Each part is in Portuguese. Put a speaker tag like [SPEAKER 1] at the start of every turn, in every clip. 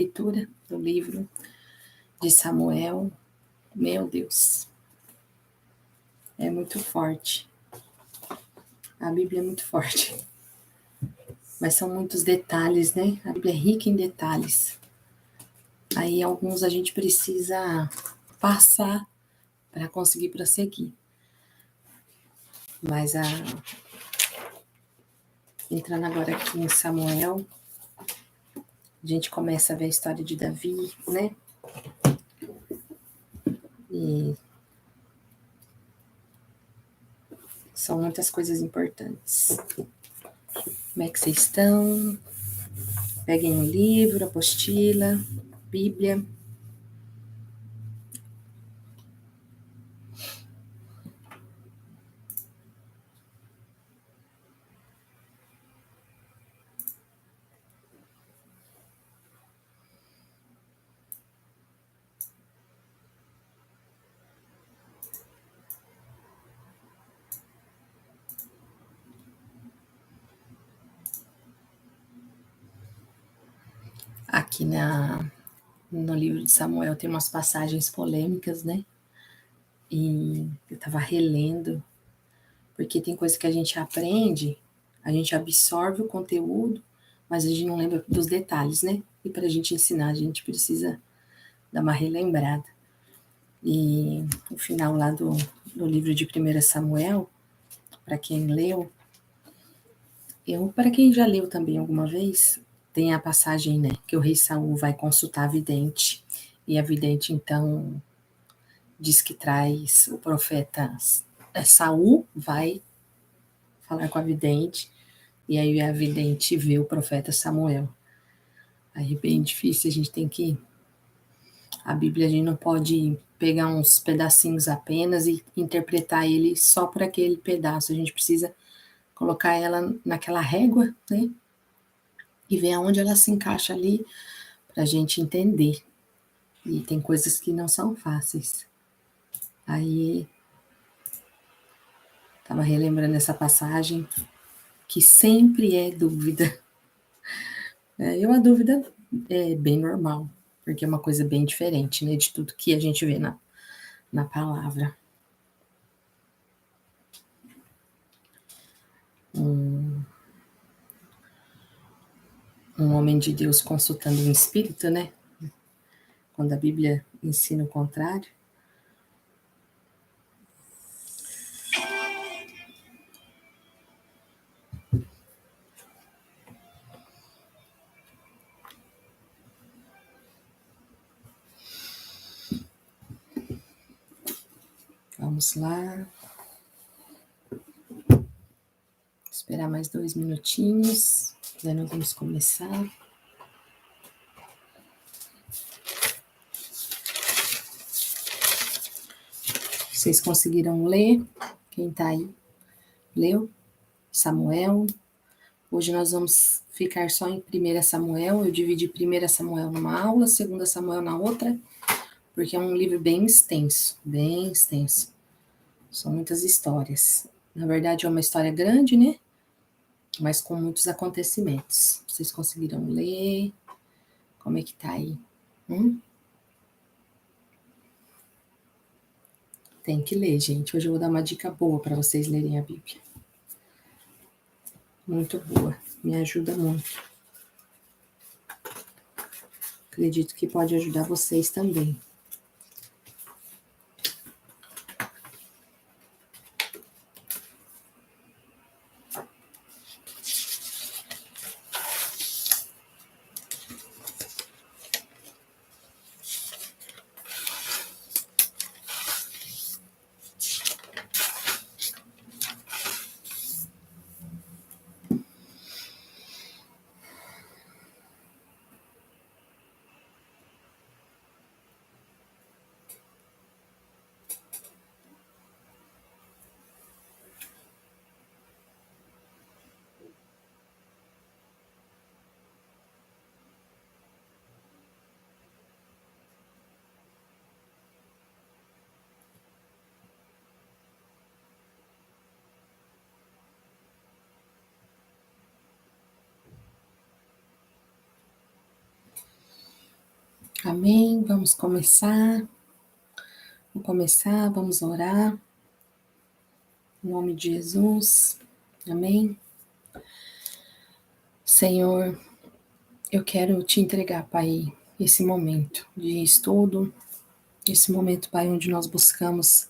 [SPEAKER 1] Leitura do livro de Samuel. Meu Deus, é muito forte. A Bíblia é muito forte. Mas são muitos detalhes, né? A Bíblia é rica em detalhes. Aí alguns a gente precisa passar para conseguir prosseguir. Mas entrando agora aqui em Samuel, a gente começa a ver a história de Davi, né? E são muitas coisas importantes. Como é que vocês estão? Peguem um livro, apostila, Bíblia. Aqui no livro de Samuel tem umas passagens polêmicas, né? E eu estava relendo, porque tem coisa que a gente aprende, a gente absorve o conteúdo, mas a gente não lembra dos detalhes, né? E para a gente ensinar, a gente precisa dar uma relembrada. E o final lá do livro de 1 Samuel, para quem leu, para quem já leu também alguma vez, tem a passagem, né, que o rei Saul vai consultar a vidente, e a vidente, então, diz que traz o profeta Saul, vai falar com a vidente, e aí a vidente vê o profeta Samuel. Aí é bem difícil, a gente tem que... A Bíblia, a gente não pode pegar uns pedacinhos apenas e interpretar ele só por aquele pedaço, a gente precisa colocar ela naquela régua, né, e ver aonde ela se encaixa ali, para a gente entender. E tem coisas que não são fáceis. Aí, estava relembrando essa passagem, que sempre é dúvida. E uma dúvida é bem normal, porque é uma coisa bem diferente, né, de tudo que a gente vê na palavra. Um homem de Deus consultando um espírito, né, quando a Bíblia ensina o contrário. Vamos lá. Esperar mais 2 minutinhos, daí nós vamos começar. Vocês conseguiram ler? Quem tá aí? Leu? Samuel. Hoje nós vamos ficar só em 1 Samuel. Eu dividi 1 Samuel numa aula, 2 Samuel na outra, porque é um livro bem extenso, bem extenso. São muitas histórias. Na verdade, é uma história grande, né? Mas com muitos acontecimentos. Vocês conseguiram ler? Como é que tá aí? Tem que ler, gente. Hoje eu vou dar uma dica boa para vocês lerem a Bíblia. Muito boa. Me ajuda muito. Acredito que pode ajudar vocês também. Amém? Vamos começar. Vamos orar. Em nome de Jesus. Amém? Senhor, eu quero te entregar, Pai, esse momento de estudo, esse momento, Pai, onde nós buscamos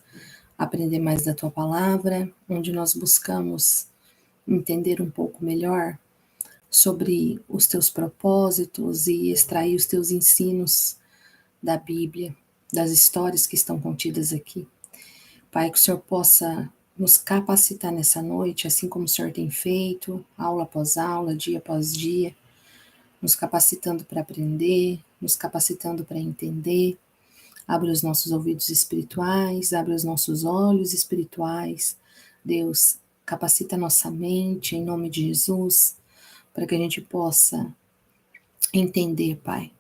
[SPEAKER 1] aprender mais da Tua palavra, onde nós buscamos entender um pouco melhor sobre os Teus propósitos e extrair os Teus ensinos da Bíblia, das histórias que estão contidas aqui. Pai, que o Senhor possa nos capacitar nessa noite, assim como o Senhor tem feito, aula após aula, dia após dia, nos capacitando para aprender, nos capacitando para entender. Abre os nossos ouvidos espirituais, abre os nossos olhos espirituais. Deus, capacita a nossa mente, em nome de Jesus, para que a gente possa entender, Pai,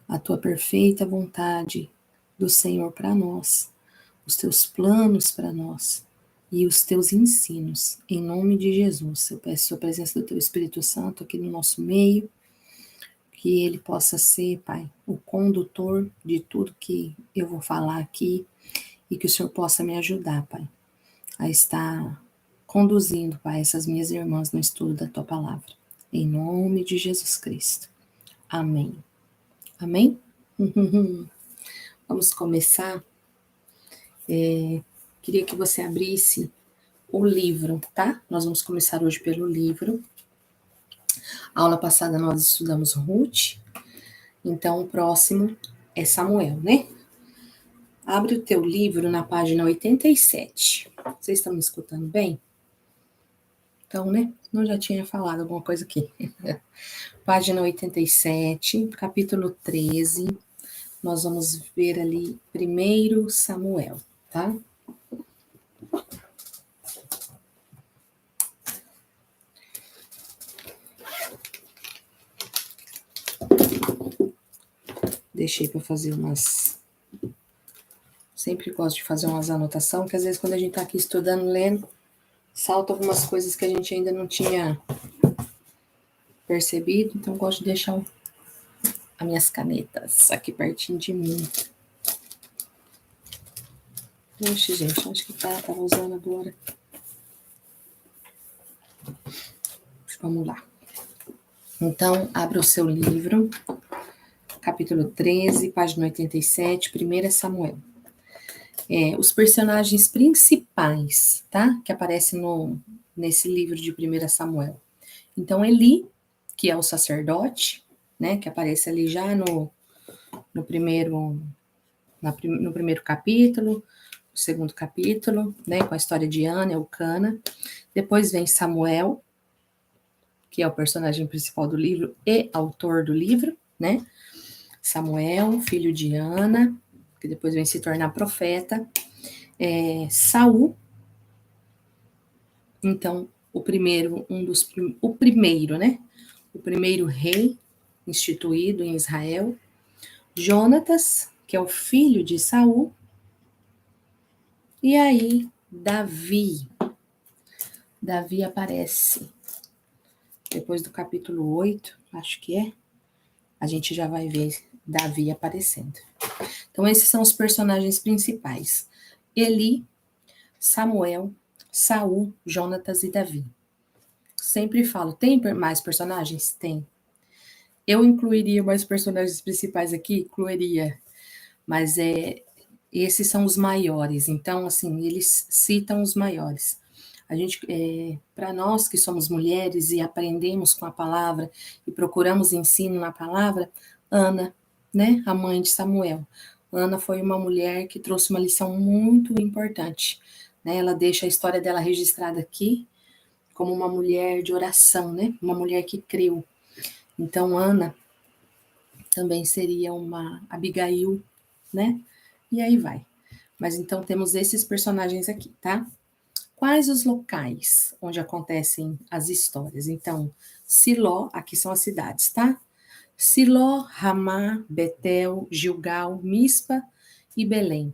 [SPEAKER 1] a Tua perfeita vontade do Senhor para nós, os Teus planos para nós e os Teus ensinos. Em nome de Jesus, eu peço a presença do Teu Espírito Santo aqui no nosso meio, que Ele possa ser, Pai, o condutor de tudo que eu vou falar aqui e que o Senhor possa me ajudar, Pai, a estar conduzindo, Pai, essas minhas irmãs no estudo da Tua palavra. Em nome de Jesus Cristo. Amém. Amém? Vamos começar. Queria que você abrisse o livro, tá? Nós vamos começar hoje pelo livro. A aula passada nós estudamos Ruth, então o próximo é Samuel, né? Abre o teu livro na página 87. Vocês estão me escutando bem? Então, né? Eu já tinha falado alguma coisa aqui. Página 87, capítulo 13. Nós vamos ver ali 1 Samuel, tá? Deixei para fazer umas... Sempre gosto de fazer umas anotações, porque às vezes quando a gente está aqui estudando, lendo, salta algumas coisas que a gente ainda não tinha percebido, então gosto de deixar as minhas canetas aqui pertinho de mim. Oxe, gente, acho que tava usando agora. Vamos lá. Então, abra o seu livro, capítulo 13, página 87, 1 Samuel. Os personagens principais, tá? Que aparecem nesse livro de 1 Samuel. Então, Eli, que é o sacerdote, né? Que aparece ali já no primeiro capítulo, no segundo capítulo, né? Com a história de Ana, Elcana. Depois vem Samuel, que é o personagem principal do livro e autor do livro, né? Samuel, filho de Ana, que depois vem se tornar profeta. Saul, então, o primeiro rei instituído em Israel. Jonatas, que é o filho de Saul. E aí, Davi. Davi aparece depois do capítulo 8, acho que é. A gente já vai ver Davi aparecendo. Então, esses são os personagens principais. Eli, Samuel, Saul, Jonatas e Davi. Sempre falo, tem mais personagens? Tem. Eu incluiria mais personagens principais aqui? Incluiria. Mas esses são os maiores. Então, assim, eles citam os maiores. A gente, para nós que somos mulheres e aprendemos com a palavra e procuramos ensino na palavra, Ana, né, a mãe de Samuel. Ana foi uma mulher que trouxe uma lição muito importante, né? Ela deixa a história dela registrada aqui como uma mulher de oração, né? Uma mulher que creu. Então, Ana também seria uma Abigail, né? E aí vai. Mas então temos esses personagens aqui, tá? Quais os locais onde acontecem as histórias? Então, Siló, aqui são as cidades, tá? Siló, Ramá, Betel, Gilgal, Mispa e Belém.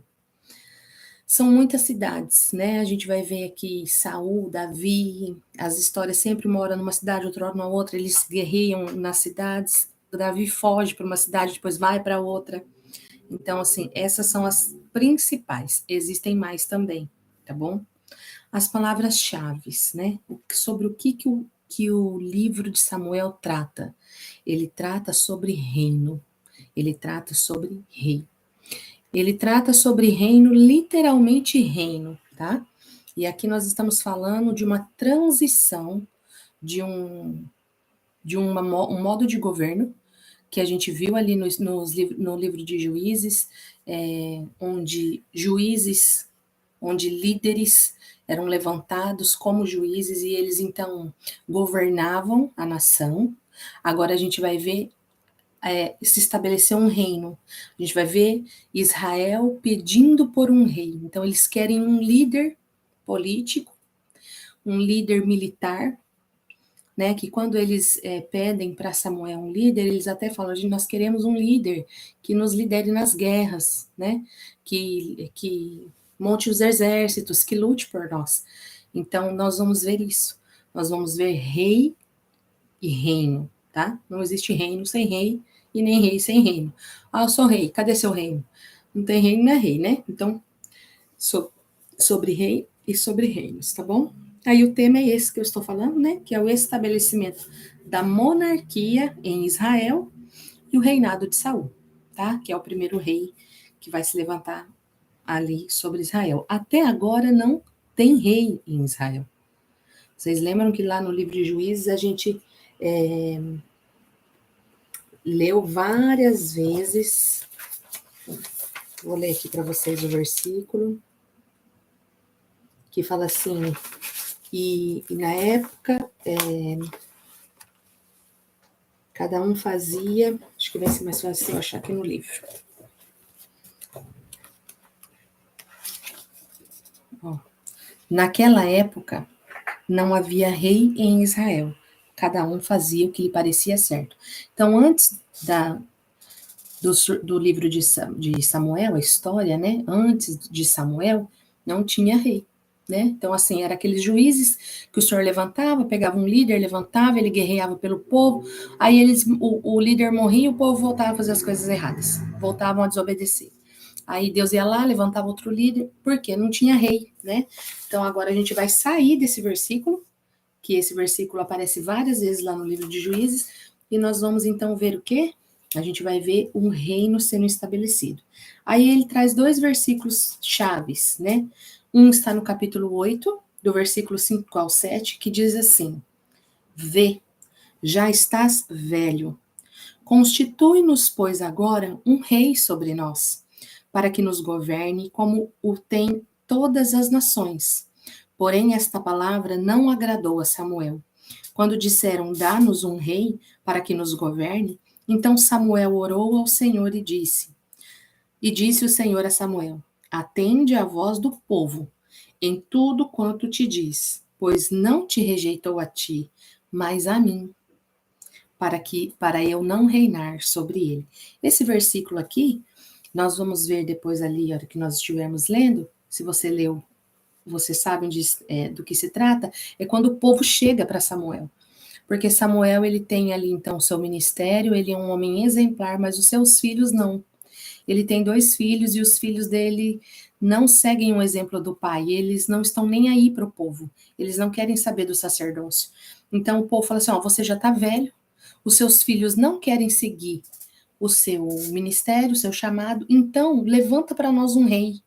[SPEAKER 1] São muitas cidades, né? A gente vai ver aqui Saul, Davi, as histórias sempre uma hora numa cidade, outra hora na outra, eles guerreiam nas cidades. Davi foge para uma cidade, depois vai para outra. Então, assim, essas são as principais. Existem mais também, tá bom? As palavras-chave, né? Sobre o que o livro de Samuel trata. Ele trata sobre reino. Ele trata sobre rei. Ele trata sobre reino, literalmente reino, tá? E aqui nós estamos falando de uma transição de um modo de governo que a gente viu ali no livro de Juízes, onde líderes eram levantados como juízes e eles então governavam a nação. Agora a gente vai ver se estabelecer um reino. A gente vai ver Israel pedindo por um rei. Então eles querem um líder político, um líder militar, né, que quando eles pedem para Samuel um líder, eles até falam, nós queremos um líder que nos lidere nas guerras, né, que monte os exércitos, que lute por nós. Então, nós vamos ver isso. Nós vamos ver rei e reino, tá? Não existe reino sem rei e nem rei sem reino. Ah, eu sou rei, cadê seu reino? Não tem reino, não é rei, né? Então, sobre rei e sobre reinos, tá bom? Aí o tema é esse que eu estou falando, né? Que é o estabelecimento da monarquia em Israel e o reinado de Saul, tá? Que é o primeiro rei que vai se levantar ali sobre Israel. Até agora não tem rei em Israel. Vocês lembram que lá no livro de Juízes a gente leu várias vezes. Vou ler aqui para vocês o versículo que fala assim: e na época cada um fazia, acho que vai ser mais fácil eu achar aqui no livro. Ó, naquela época não havia rei em Israel. Cada um fazia o que lhe parecia certo. Então, antes do livro de Samuel, a história, né? Antes de Samuel, não tinha rei. Né? Então, assim, era aqueles juízes que o senhor levantava, pegava um líder, levantava, ele guerreava pelo povo, aí o líder morria, o povo voltava a fazer as coisas erradas, voltavam a desobedecer. Aí Deus ia lá, levantava outro líder, porque não tinha rei, né? Então, agora a gente vai sair desse versículo, que esse versículo aparece várias vezes lá no livro de Juízes, e nós vamos então ver o quê? A gente vai ver um reino sendo estabelecido. Aí ele traz dois versículos chaves, né? Um está no capítulo 8, do versículo 5 ao 7, que diz assim: Vê, já estás velho. Constitui-nos, pois, agora um rei sobre nós, para que nos governe como o tem todas as nações. Porém, esta palavra não agradou a Samuel. Quando disseram, dá-nos um rei para que nos governe, então Samuel orou ao Senhor e disse o Senhor a Samuel, atende à voz do povo, em tudo quanto te diz, pois não te rejeitou a ti, mas a mim, para eu não reinar sobre ele. Esse versículo aqui, nós vamos ver depois ali, a hora que nós estivermos lendo, se você leu, você sabe do que se trata, é quando o povo chega para Samuel. Porque Samuel, ele tem ali, então, o seu ministério, ele é um homem exemplar, mas os seus filhos não. Ele tem 2 filhos e os filhos dele não seguem o exemplo do pai, eles não estão nem aí para o povo, eles não querem saber do sacerdócio. Então o povo fala assim: ó, você já está velho, os seus filhos não querem seguir o seu ministério, o seu chamado, então levanta para nós um rei,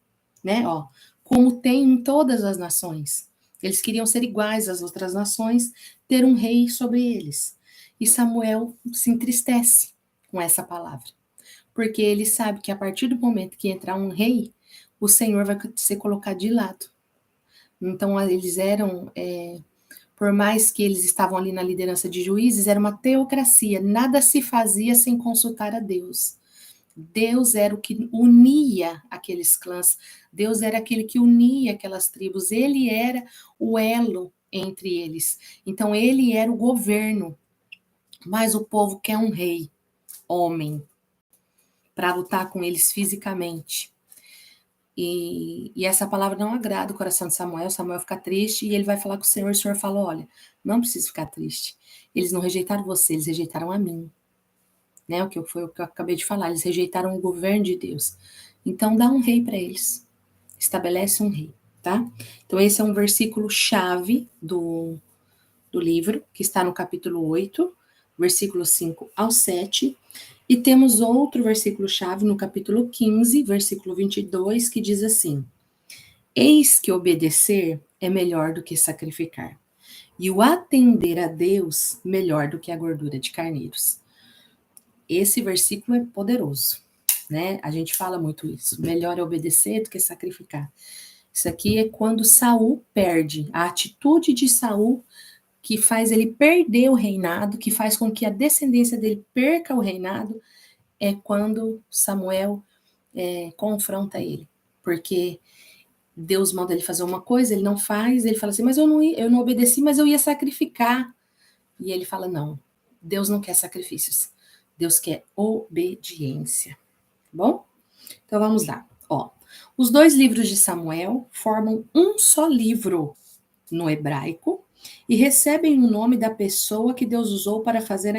[SPEAKER 1] né? Ó, como tem em todas as nações. Eles queriam ser iguais às outras nações, ter um rei sobre eles. E Samuel se entristece com essa palavra, porque ele sabe que a partir do momento que entrar um rei, o Senhor vai ser colocado de lado. Então, eles eram, por mais que eles estavam ali na liderança de juízes, era uma teocracia, nada se fazia sem consultar a Deus. Deus era o que unia aqueles clãs, Deus era aquele que unia aquelas tribos, ele era o elo entre eles. Então, ele era o governo, mas o povo quer um rei, homem, para lutar com eles fisicamente. E essa palavra não agrada o coração de Samuel. Samuel fica triste e ele vai falar com o Senhor fala: olha, não preciso ficar triste. Eles não rejeitaram você, eles rejeitaram a mim. né? Foi o que eu acabei de falar, eles rejeitaram o governo de Deus. Então dá um rei para eles, estabelece um rei, tá? Então esse é um versículo chave do livro, que está no capítulo 8, versículo 5 ao 7, e temos outro versículo chave no capítulo 15, versículo 22, que diz assim: Eis que obedecer é melhor do que sacrificar, e o atender a Deus melhor do que a gordura de carneiros. Esse versículo é poderoso, né? A gente fala muito isso. Melhor é obedecer do que sacrificar. Isso aqui é quando Saul perde, a atitude de Saul que faz ele perder o reinado, que faz com que a descendência dele perca o reinado, é quando Samuel confronta ele. Porque Deus manda ele fazer uma coisa, ele não faz, ele fala assim, mas eu não obedeci, mas eu ia sacrificar. E ele fala, não, Deus não quer sacrifícios, Deus quer obediência, tá bom? Então vamos lá, ó. Os dois livros de Samuel formam um só livro no hebraico e recebem o nome da pessoa que Deus usou para fazer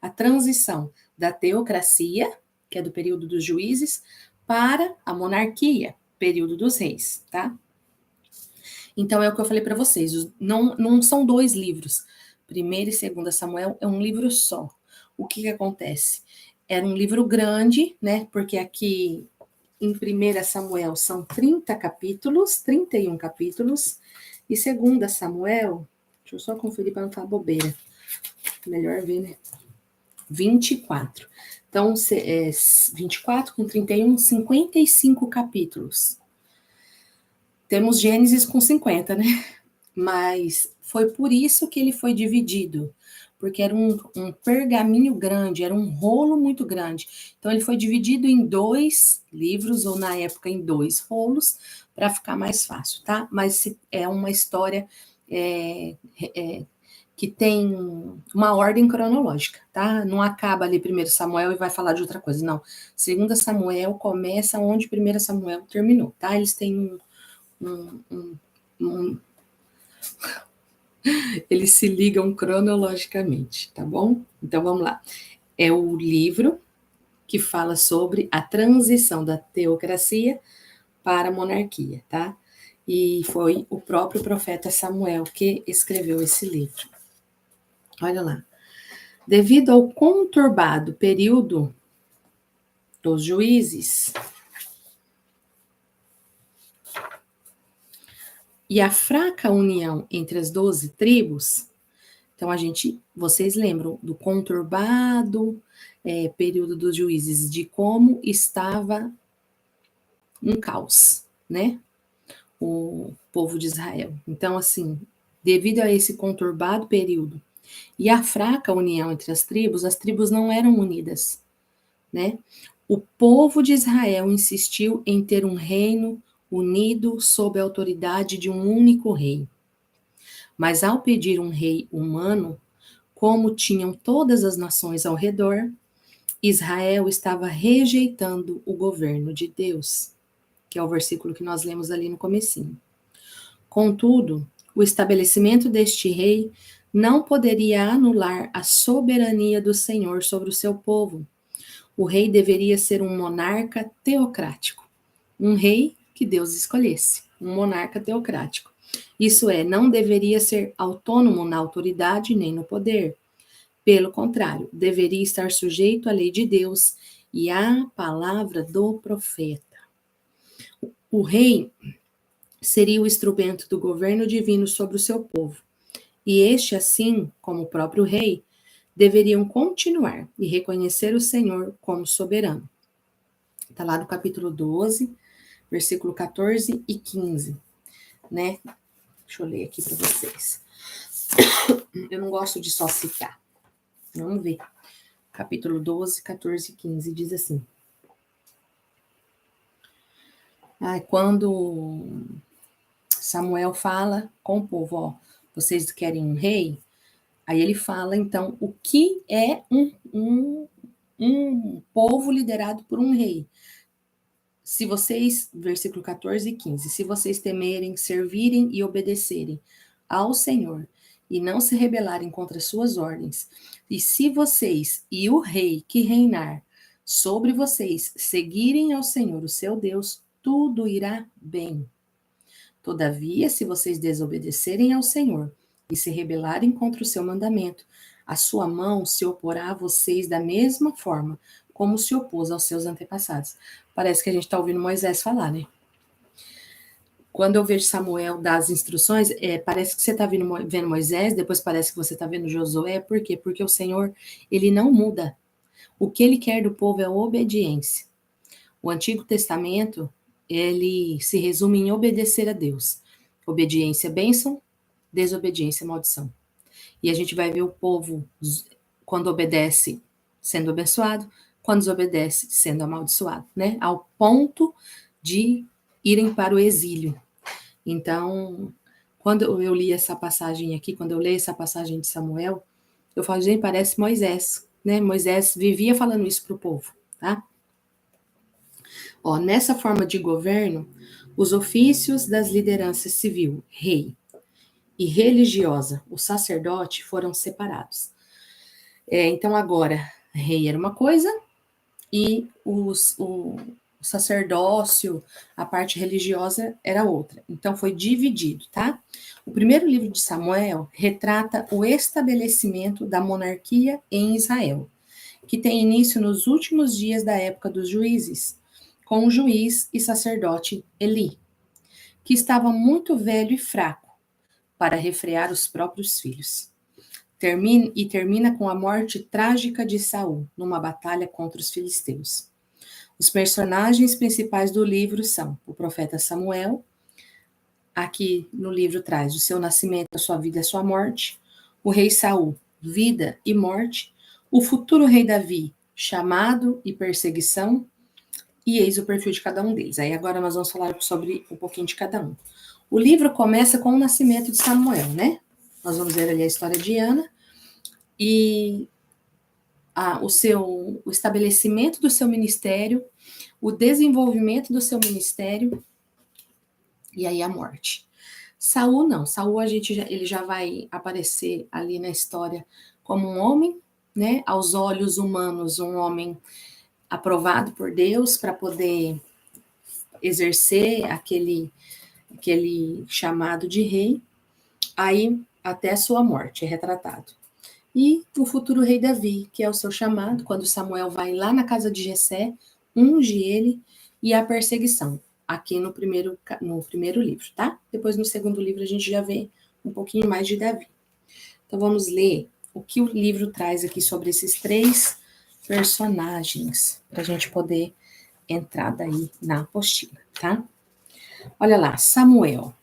[SPEAKER 1] a transição da teocracia, que é do período dos juízes, para a monarquia, período dos reis, tá? Então é o que eu falei para vocês, não são dois livros. Primeiro e segunda Samuel é um livro só. O que acontece? Era um livro grande, né? Porque aqui em 1 Samuel são 30 capítulos, 31 capítulos, e 2 Samuel, deixa eu só conferir para não falar bobeira, melhor ver, né? 24. Então, 24 com 31, 55 capítulos. Temos Gênesis com 50, né? Mas foi por isso que ele foi dividido, porque era um pergaminho grande, era um rolo muito grande. Então, ele foi dividido em 2 livros, ou na época em 2 rolos, para ficar mais fácil, tá? Mas é uma história que tem uma ordem cronológica, tá? Não acaba ali 1 Samuel e vai falar de outra coisa, não. 2 Samuel começa onde 1 Samuel terminou, tá? Eles têm eles se ligam cronologicamente, tá bom? Então vamos lá. É o livro que fala sobre a transição da teocracia para a monarquia, tá? E foi o próprio profeta Samuel que escreveu esse livro. Olha lá. Devido ao conturbado período dos juízes e a fraca união entre as 12 tribos, então vocês lembram do conturbado período dos juízes, de como estava um caos, né? O povo de Israel. Então, assim, devido a esse conturbado período e a fraca união entre as tribos não eram unidas, né? O povo de Israel insistiu em ter um reino unido sob a autoridade de um único rei. Mas ao pedir um rei humano, como tinham todas as nações ao redor, Israel estava rejeitando o governo de Deus, que é o versículo que nós lemos ali no comecinho. Contudo, o estabelecimento deste rei não poderia anular a soberania do Senhor sobre o seu povo. O rei deveria ser um monarca teocrático, um rei que Deus escolhesse, um monarca teocrático. Isso é, não deveria ser autônomo na autoridade nem no poder. Pelo contrário, deveria estar sujeito à lei de Deus e à palavra do profeta. O rei seria o instrumento do governo divino sobre o seu povo. E este, assim como o próprio rei, deveriam continuar e reconhecer o Senhor como soberano. Está lá no capítulo 12, versículo 14 e 15, né? Deixa eu ler aqui para vocês. Eu não gosto de só citar. Vamos ver. Capítulo 12, 14 e 15 diz assim. Quando Samuel fala com o povo, ó, vocês querem um rei? Aí ele fala, então, o que é um povo liderado por um rei. Se vocês, versículo 14 e 15, se vocês temerem, servirem e obedecerem ao Senhor e não se rebelarem contra suas ordens, e se vocês e o rei que reinar sobre vocês seguirem ao Senhor, o seu Deus, tudo irá bem. Todavia, se vocês desobedecerem ao Senhor e se rebelarem contra o seu mandamento, a sua mão se oporá a vocês da mesma forma como se opôs aos seus antepassados. Parece que a gente está ouvindo Moisés falar, né? Quando eu vejo Samuel dar as instruções, parece que você está vendo Moisés, depois parece que você está vendo Josué. Por quê? Porque o Senhor, ele não muda. O que ele quer do povo é obediência. O Antigo Testamento, ele se resume em obedecer a Deus. Obediência, bênção, desobediência, maldição. E a gente vai ver o povo, quando obedece, sendo abençoado, quando desobedece, sendo amaldiçoado, né? Ao ponto de irem para o exílio. Então, quando eu li essa passagem aqui, quando eu leio essa passagem de Samuel, eu falo, gente, parece Moisés, né? Moisés vivia falando isso para o povo, tá? Ó, nessa forma de governo, os ofícios das lideranças civil, rei, e religiosa, o sacerdote, foram separados. Então, agora, rei era uma coisa e o sacerdócio, a parte religiosa, era outra. Então, foi dividido, tá? O primeiro livro de Samuel retrata o estabelecimento da monarquia em Israel, que tem início nos últimos dias da época dos juízes, com o juiz e sacerdote Eli, que estava muito velho e fraco para refrear os próprios filhos. Termina com a morte trágica de Saul, numa batalha contra os filisteus. Os personagens principais do livro são o profeta Samuel, aqui no livro traz o seu nascimento, a sua vida e a sua morte, o rei Saul, vida e morte, o futuro rei Davi, chamado e perseguição, e eis o perfil de cada um deles. Aí agora nós vamos falar sobre um pouquinho de cada um. O livro começa com o nascimento de Samuel, né? Nós vamos ver ali a história de Ana e o estabelecimento do seu ministério, o desenvolvimento do seu ministério e aí a morte. Saul não, Saul ele já vai aparecer ali na história como um homem, né? Aos olhos humanos, um homem aprovado por Deus para poder exercer aquele chamado de rei, aí até a sua morte é retratado. E o futuro rei Davi, que é o seu chamado, quando Samuel vai lá na casa de Jessé, unge ele, e a perseguição, aqui no primeiro livro, tá? Depois no segundo livro a gente já vê um pouquinho mais de Davi. Então vamos ler o que o livro traz aqui sobre esses 3 personagens, para a gente poder entrar daí na apostila, tá? Olha lá, Samuel.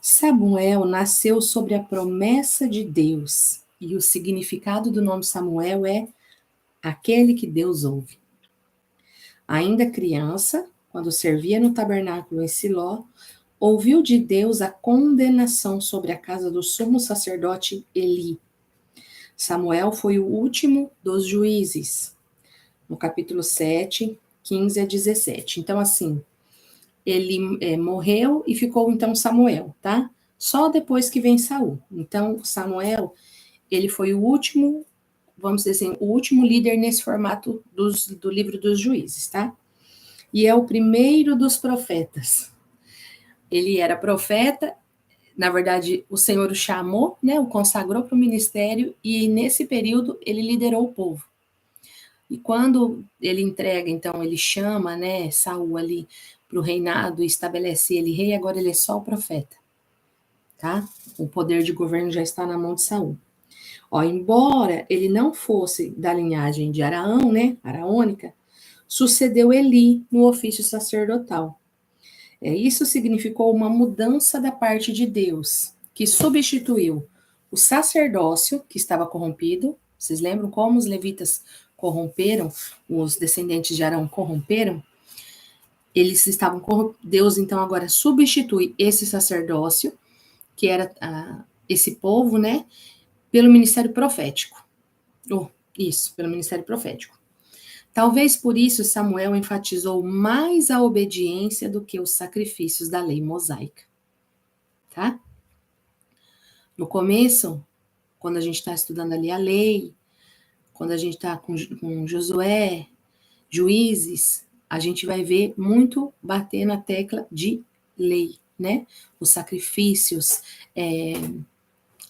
[SPEAKER 1] Samuel nasceu sobre a promessa de Deus, e o significado do nome Samuel é aquele que Deus ouve. Ainda criança, quando servia no tabernáculo em Siló, ouviu de Deus a condenação sobre a casa do sumo sacerdote Eli. Samuel foi o último dos juízes, no capítulo 7, 15 a 17. Então, assim, ele morreu e ficou então Samuel, tá? Só depois que vem Saul. Então, Samuel, ele foi o último, vamos dizer assim, o último líder nesse formato do livro dos juízes, tá? E é o primeiro dos profetas. Ele era profeta, na verdade, o Senhor o chamou, né, o consagrou para o ministério, e nesse período ele liderou o povo. E quando ele entrega, então, ele chama, né, Saul ali para o reinado e estabelece ele rei, agora ele é só o profeta, tá? O poder de governo já está na mão de Saul. Ó, embora ele não fosse da linhagem de Araão, né, araônica, sucedeu Eli no ofício sacerdotal. Isso significou uma mudança da parte de Deus, que substituiu o sacerdócio, que estava corrompido. Vocês lembram como os levitas corromperam, os descendentes de Arão corromperam? Eles estavam corrompidos. Deus, então, agora substitui esse sacerdócio, que era esse povo, né, pelo ministério profético. Pelo ministério profético. Talvez por isso Samuel enfatizou mais a obediência do que os sacrifícios da lei mosaica. Tá? No começo, quando a gente está estudando ali a lei, quando a gente está com Josué, Juízes, a gente vai ver muito bater na tecla de lei, né? Os sacrifícios,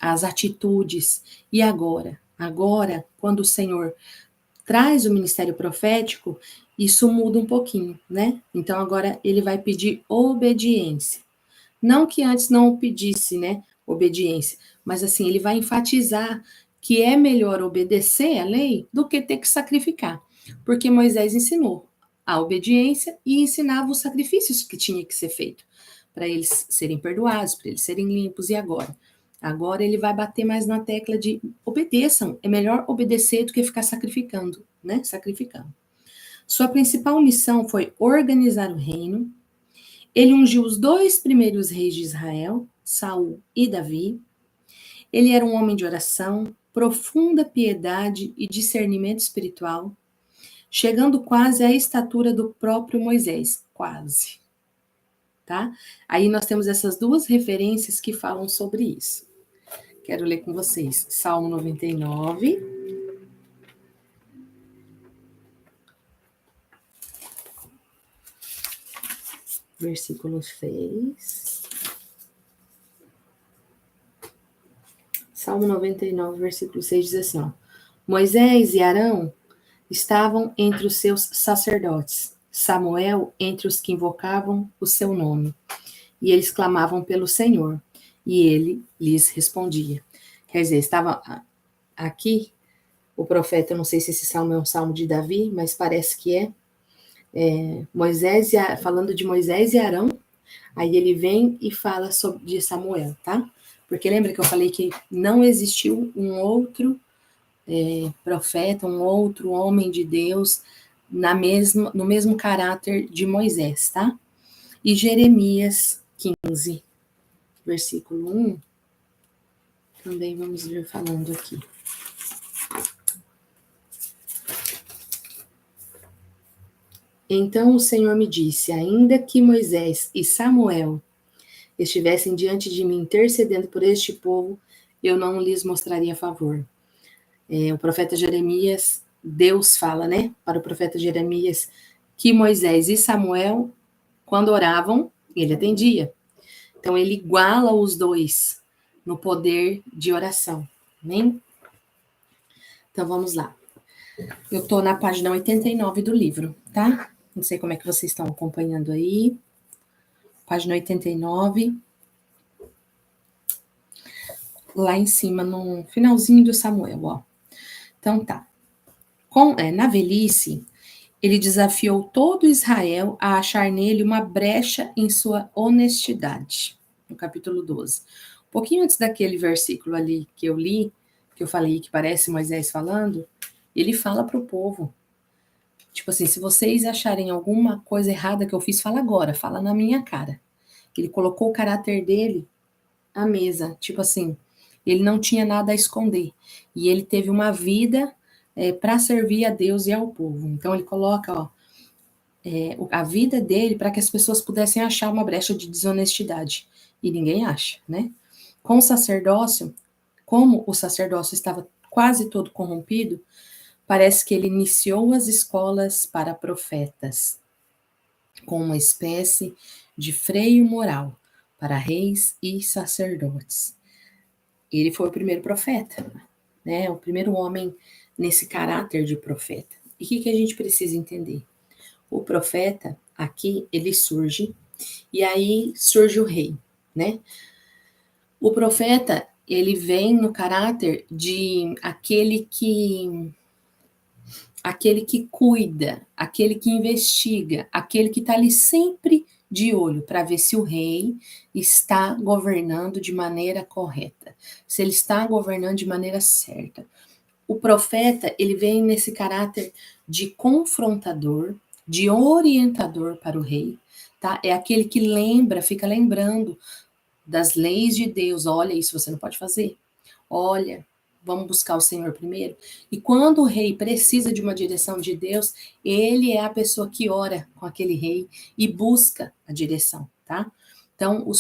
[SPEAKER 1] as atitudes. E agora? Agora, quando o Senhor traz o ministério profético, isso muda um pouquinho, né? Então agora ele vai pedir obediência. Não que antes não pedisse, né, obediência, mas assim, ele vai enfatizar que é melhor obedecer a lei do que ter que sacrificar. Porque Moisés ensinou a obediência e ensinava os sacrifícios que tinha que ser feito para eles serem perdoados, para eles serem limpos. E agora? Agora ele vai bater mais na tecla de obedeçam. É melhor obedecer do que ficar sacrificando, né? Sacrificando. Sua principal missão foi organizar o reino. Ele ungiu os 2 primeiros reis de Israel, Saul e Davi. Ele era um homem de oração, profunda piedade e discernimento espiritual, chegando quase à estatura do próprio Moisés, quase, tá? Aí nós temos essas 2 referências que falam sobre isso. Quero ler com vocês. Salmo 99. Versículo 6. Salmo 99, versículo 6 diz assim, ó. Moisés e Arão estavam entre os seus sacerdotes, Samuel entre os que invocavam o seu nome. E eles clamavam pelo Senhor, e ele lhes respondia. Quer dizer, estava aqui o profeta, eu não sei se esse salmo é um salmo de Davi, mas parece que Moisés, falando de Moisés e Arão, aí ele vem e fala de Samuel, tá? Porque lembra que eu falei que não existiu um outro profeta, um outro homem de Deus no mesmo caráter de Moisés, tá? E Jeremias 15, versículo 1, também vamos ver falando aqui. Então o Senhor me disse, ainda que Moisés e Samuel estivessem diante de mim intercedendo por este povo, eu não lhes mostraria favor. O profeta Jeremias, Deus fala, né, para o profeta Jeremias, que Moisés e Samuel, quando oravam, ele atendia. Então, ele iguala os dois no poder de oração. Amém? Então, vamos lá. Eu estou na página 89 do livro, tá? Não sei como é que vocês estão acompanhando aí. Página 89. Lá em cima, no finalzinho do Samuel, ó. Então, tá. Na velhice, ele desafiou todo Israel a achar nele uma brecha em sua honestidade. No capítulo 12. Um pouquinho antes daquele versículo ali que eu li, que eu falei que parece Moisés falando, ele fala para o povo. Tipo assim, se vocês acharem alguma coisa errada que eu fiz, fala agora, fala na minha cara. Ele colocou o caráter dele à mesa. Tipo assim, ele não tinha nada a esconder. E ele teve uma vida para servir a Deus e ao povo. Então ele coloca, ó, a vida dele para que as pessoas pudessem achar uma brecha de desonestidade. E ninguém acha, né? Com o sacerdócio, como o sacerdócio estava quase todo corrompido, parece que ele iniciou as escolas para profetas, com uma espécie de freio moral para reis e sacerdotes. Ele foi o primeiro profeta, né? O primeiro homem nesse caráter de profeta. E o que a gente precisa entender? O profeta, aqui, ele surge, e aí surge o rei, né? O profeta, ele vem no caráter de aquele que cuida, aquele que investiga, aquele que está ali sempre de olho para ver se o rei está governando de maneira correta, se ele está governando de maneira certa. O profeta, ele vem nesse caráter de confrontador, de orientador para o rei, tá? É aquele que lembra, fica lembrando das leis de Deus. Olha, isso você não pode fazer. Olha, vamos buscar o Senhor primeiro. E quando o rei precisa de uma direção de Deus, ele é a pessoa que ora com aquele rei e busca a direção, tá? Então,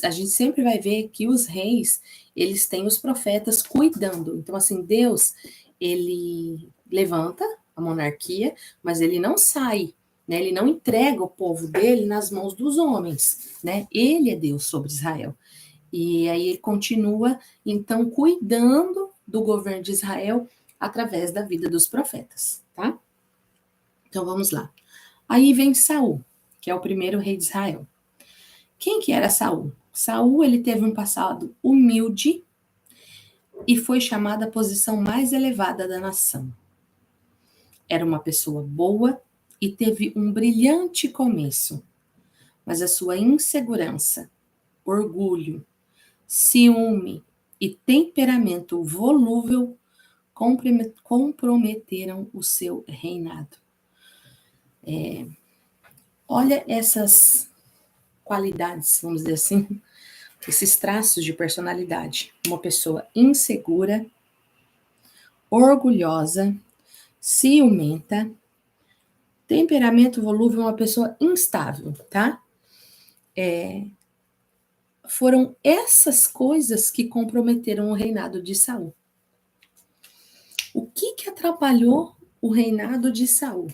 [SPEAKER 1] a gente sempre vai ver que os reis, eles têm os profetas cuidando. Então, assim, Deus, ele levanta a monarquia, mas ele não sai, né? Ele não entrega o povo dele nas mãos dos homens, né? Ele é Deus sobre Israel. E aí ele continua, então, cuidando do governo de Israel através da vida dos profetas, tá? Então, vamos lá. Aí vem Saul, que é o primeiro rei de Israel. Quem que era Saul? Saul, ele teve um passado humilde e foi chamado à posição mais elevada da nação. Era uma pessoa boa e teve um brilhante começo, mas a sua insegurança, orgulho, ciúme e temperamento volúvel comprometeram o seu reinado. Olha essas qualidades, vamos dizer assim, esses traços de personalidade. Uma pessoa insegura, orgulhosa, ciumenta, temperamento volúvel, uma pessoa instável, tá? Foram essas coisas que comprometeram o reinado de Saul. O que atrapalhou o reinado de Saul?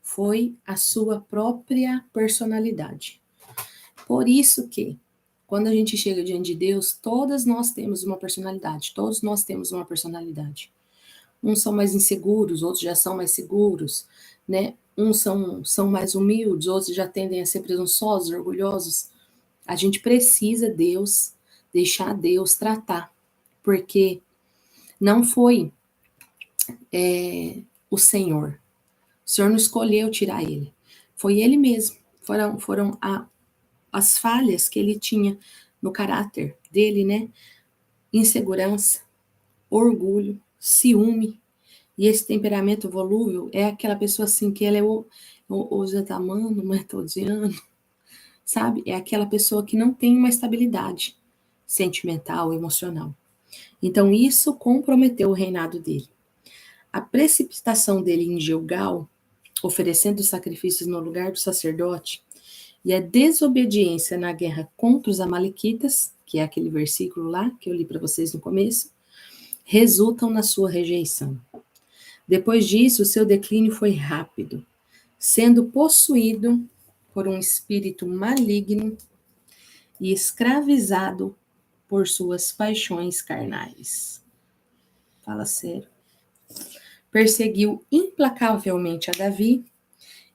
[SPEAKER 1] Foi a sua própria personalidade. Por isso que, quando a gente chega diante de Deus, todas nós temos uma personalidade, todos nós temos uma personalidade. Uns são mais inseguros, outros já são mais seguros, né? Uns são mais humildes, outros já tendem a ser presunçosos, orgulhosos. A gente precisa deixar Deus tratar, porque não foi o Senhor. O Senhor não escolheu tirar ele. Foi ele mesmo. Foram as falhas que ele tinha no caráter dele, né? Insegurança, orgulho, ciúme. E esse temperamento volúvel é aquela pessoa assim que ela é o zetamano, mas tô dizendo, sabe? É aquela pessoa que não tem uma estabilidade sentimental, emocional. Então isso comprometeu o reinado dele. A precipitação dele em Gilgal, oferecendo sacrifícios no lugar do sacerdote, e a desobediência na guerra contra os amalequitas, que é aquele versículo lá que eu li para vocês no começo, resultam na sua rejeição. Depois disso, o seu declínio foi rápido, sendo possuído por um espírito maligno e escravizado por suas paixões carnais. Fala sério. Perseguiu implacavelmente a Davi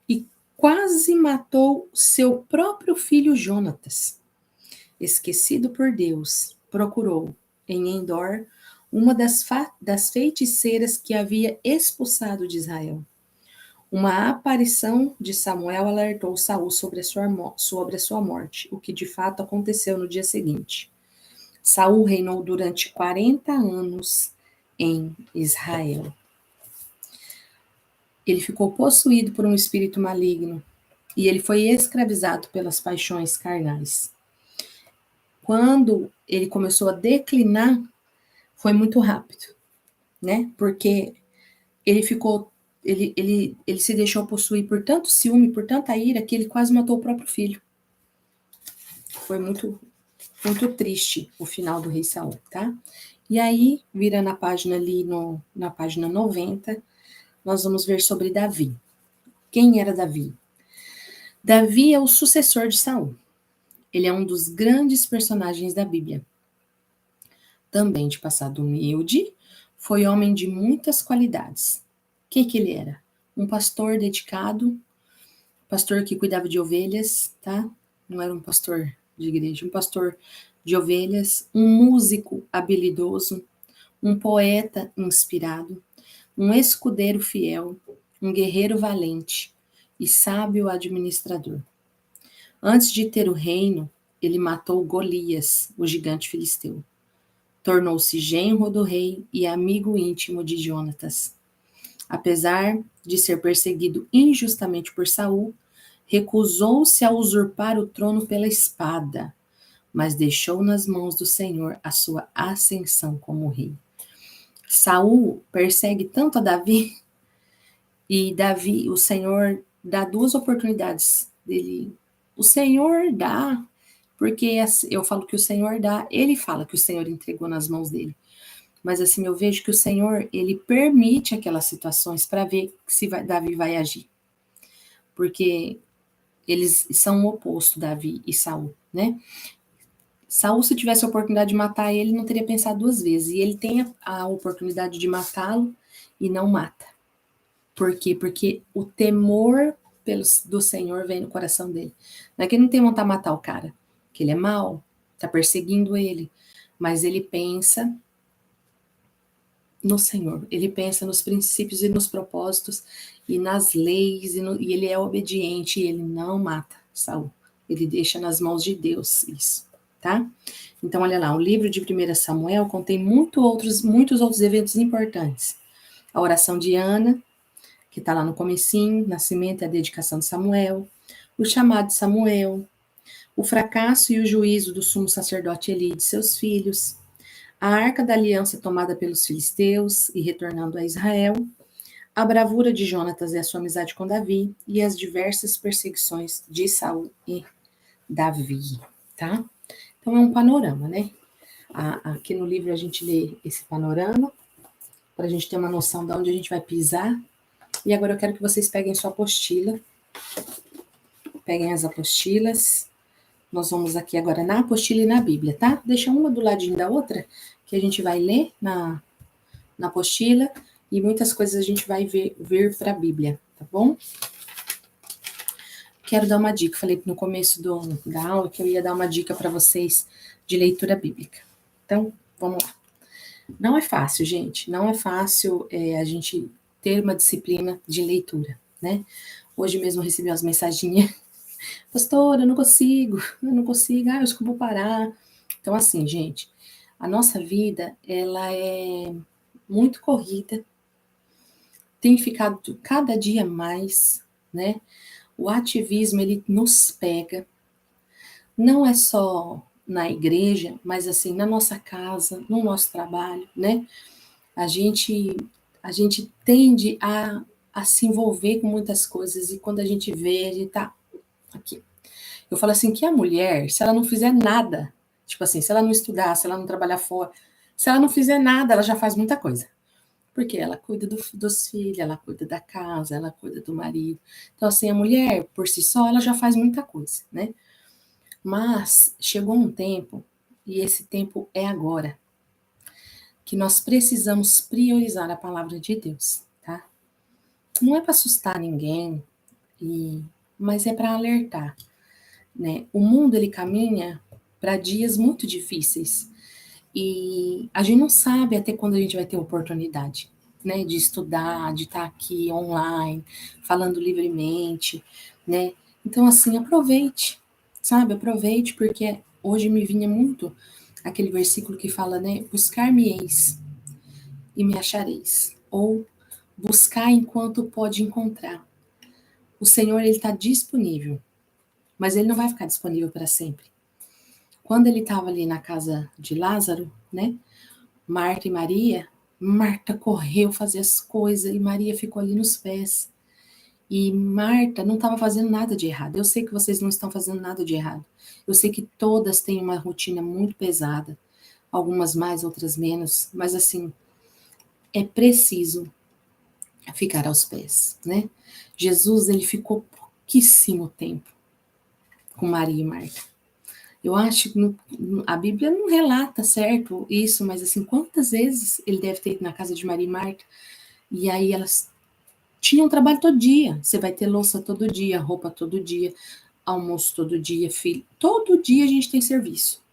[SPEAKER 1] e quase matou seu próprio filho Jonatas. Esquecido por Deus, procurou, em Endor, uma das feiticeiras que havia expulsado de Israel. Uma aparição de Samuel alertou Saul sobre a sua morte, o que de fato aconteceu no dia seguinte. Saul reinou durante 40 anos em Israel. Ele ficou possuído por um espírito maligno e ele foi escravizado pelas paixões carnais. Quando ele começou a declinar, foi muito rápido, né? Porque ele se deixou possuir por tanto ciúme, por tanta ira, que ele quase matou o próprio filho. Foi muito, muito triste o final do rei Saul, tá? E aí, vira na página ali, na página 90, nós vamos ver sobre Davi. Quem era Davi? Davi é o sucessor de Saul. Ele é um dos grandes personagens da Bíblia. Também de passado humilde, foi homem de muitas qualidades. O que ele era? Um pastor dedicado, pastor que cuidava de ovelhas, tá? Não era um pastor de igreja, um pastor de ovelhas, um músico habilidoso, um poeta inspirado, um escudeiro fiel, um guerreiro valente e sábio administrador. Antes de ter o reino, ele matou Golias, o gigante filisteu. Tornou-se genro do rei e amigo íntimo de Jonatas. Apesar de ser perseguido injustamente por Saul, recusou-se a usurpar o trono pela espada, mas deixou nas mãos do Senhor a sua ascensão como rei. Saul persegue tanto a Davi, e Davi, o Senhor dá duas oportunidades dele. O Senhor dá Porque eu falo que o Senhor dá, ele fala que o Senhor entregou nas mãos dele. Mas assim, eu vejo que o Senhor, ele permite aquelas situações para ver se Davi vai agir. Porque eles são o oposto, Davi e Saul, né? Saul, se tivesse a oportunidade de matar ele, não teria pensado duas vezes. E ele tem a oportunidade de matá-lo e não mata. Por quê? Porque o temor do Senhor vem no coração dele. Não é que ele não tem vontade de matar o cara, que ele é mau, tá perseguindo ele. Mas ele pensa no Senhor. Ele pensa nos princípios e nos propósitos e nas leis, e ele é obediente, e ele não mata Saul. Ele deixa nas mãos de Deus isso, tá? Então, olha lá, o livro de 1 Samuel contém muitos outros eventos importantes. A oração de Ana, que está lá no comecinho, nascimento e a dedicação de Samuel, o chamado de Samuel, o fracasso e o juízo do sumo sacerdote Eli e de seus filhos, a arca da aliança tomada pelos filisteus e retornando a Israel, a bravura de Jonatas e a sua amizade com Davi, e as diversas perseguições de Saul e Davi, tá? Então é um panorama, né? Aqui no livro a gente lê esse panorama, para a gente ter uma noção de onde a gente vai pisar. E agora eu quero que vocês peguem sua apostila, peguem as apostilas. Nós vamos aqui agora na apostila e na Bíblia, tá? Deixa uma do ladinho da outra, que a gente vai ler na apostila, e muitas coisas a gente vai ver para a Bíblia, tá bom? Quero dar uma dica, falei no começo da aula que eu ia dar uma dica para vocês de leitura bíblica. Então, vamos lá. Não é fácil, gente, não é fácil a gente ter uma disciplina de leitura, né? Hoje mesmo eu recebi umas mensaginhas, pastora, eu não consigo, eu acho que eu vou parar. Então, assim, gente, a nossa vida, ela é muito corrida, tem ficado cada dia mais, né? O ativismo, ele nos pega, não é só na igreja, mas assim, na nossa casa, no nosso trabalho, né? A gente, a gente tende a se envolver com muitas coisas, e quando a gente vê, a gente tá aqui. Eu falo assim, que a mulher, se ela não fizer nada, tipo assim, se ela não estudar, se ela não trabalhar fora, se ela não fizer nada, ela já faz muita coisa. Porque ela cuida dos filhos, ela cuida da casa, ela cuida do marido. Então, assim, a mulher, por si só, ela já faz muita coisa, né? Mas chegou um tempo, e esse tempo é agora, que nós precisamos priorizar a palavra de Deus, tá? Não é para assustar ninguém, mas é para alertar, né? O mundo, ele caminha para dias muito difíceis, e a gente não sabe até quando a gente vai ter oportunidade, né, de estudar, de estar aqui online, falando livremente, né? Então, assim, aproveite, sabe? Aproveite, porque hoje me vinha muito aquele versículo que fala, né? Buscar-me-eis e me achareis. Ou buscar enquanto pode encontrar. O Senhor, ele está disponível, mas ele não vai ficar disponível para sempre. Quando ele estava ali na casa de Lázaro, né? Marta e Maria, Marta correu fazer as coisas e Maria ficou ali nos pés. E Marta não estava fazendo nada de errado. Eu sei que vocês não estão fazendo nada de errado. Eu sei que todas têm uma rotina muito pesada, algumas mais, outras menos, mas assim, é preciso ficar aos pés, né? Jesus, ele ficou pouquíssimo tempo com Maria e Marta. Eu acho que a Bíblia não relata, certo, isso, mas assim, quantas vezes ele deve ter ido na casa de Maria e Marta, e aí elas tinham trabalho todo dia. Você vai ter louça todo dia, roupa todo dia, almoço todo dia, filho. Todo dia a gente tem serviço.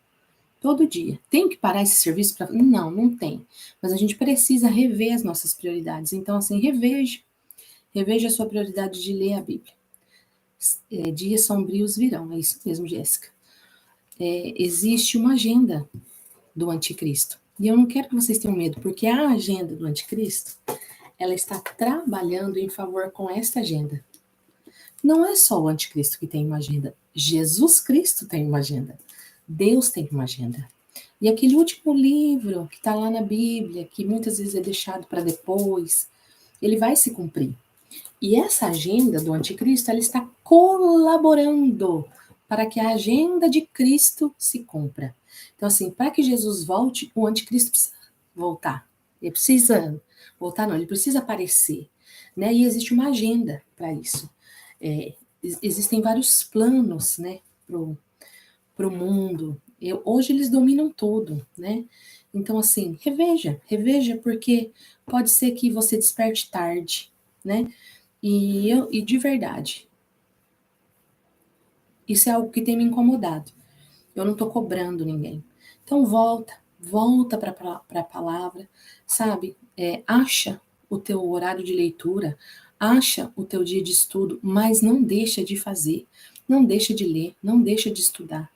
[SPEAKER 1] Todo dia. Tem que parar esse serviço para. Não, não tem. Mas a gente precisa rever as nossas prioridades. Então, assim, reveja a sua prioridade de ler a Bíblia. Dias sombrios virão, é isso mesmo, Jéssica. Existe uma agenda do anticristo. E eu não quero que vocês tenham medo, porque a agenda do anticristo, ela está trabalhando em favor com esta agenda. Não é só o anticristo que tem uma agenda. Jesus Cristo tem uma agenda. Deus tem uma agenda. E aquele último livro que está lá na Bíblia, que muitas vezes é deixado para depois, ele vai se cumprir. E essa agenda do anticristo, ela está colaborando para que a agenda de Cristo se cumpra. Então, assim, para que Jesus volte, o anticristo precisa voltar. Ele precisa voltar, não, ele precisa aparecer, né? E existe uma agenda para isso. Existem vários planos, né, pro mundo. Hoje eles dominam tudo, né? Então, assim, reveja, porque pode ser que você desperte tarde, né? E de verdade, isso é algo que tem me incomodado. Eu não estou cobrando ninguém. Então, volta para a palavra, sabe? Acha o teu horário de leitura, acha o teu dia de estudo, mas não deixa de fazer, não deixa de ler, não deixa de estudar,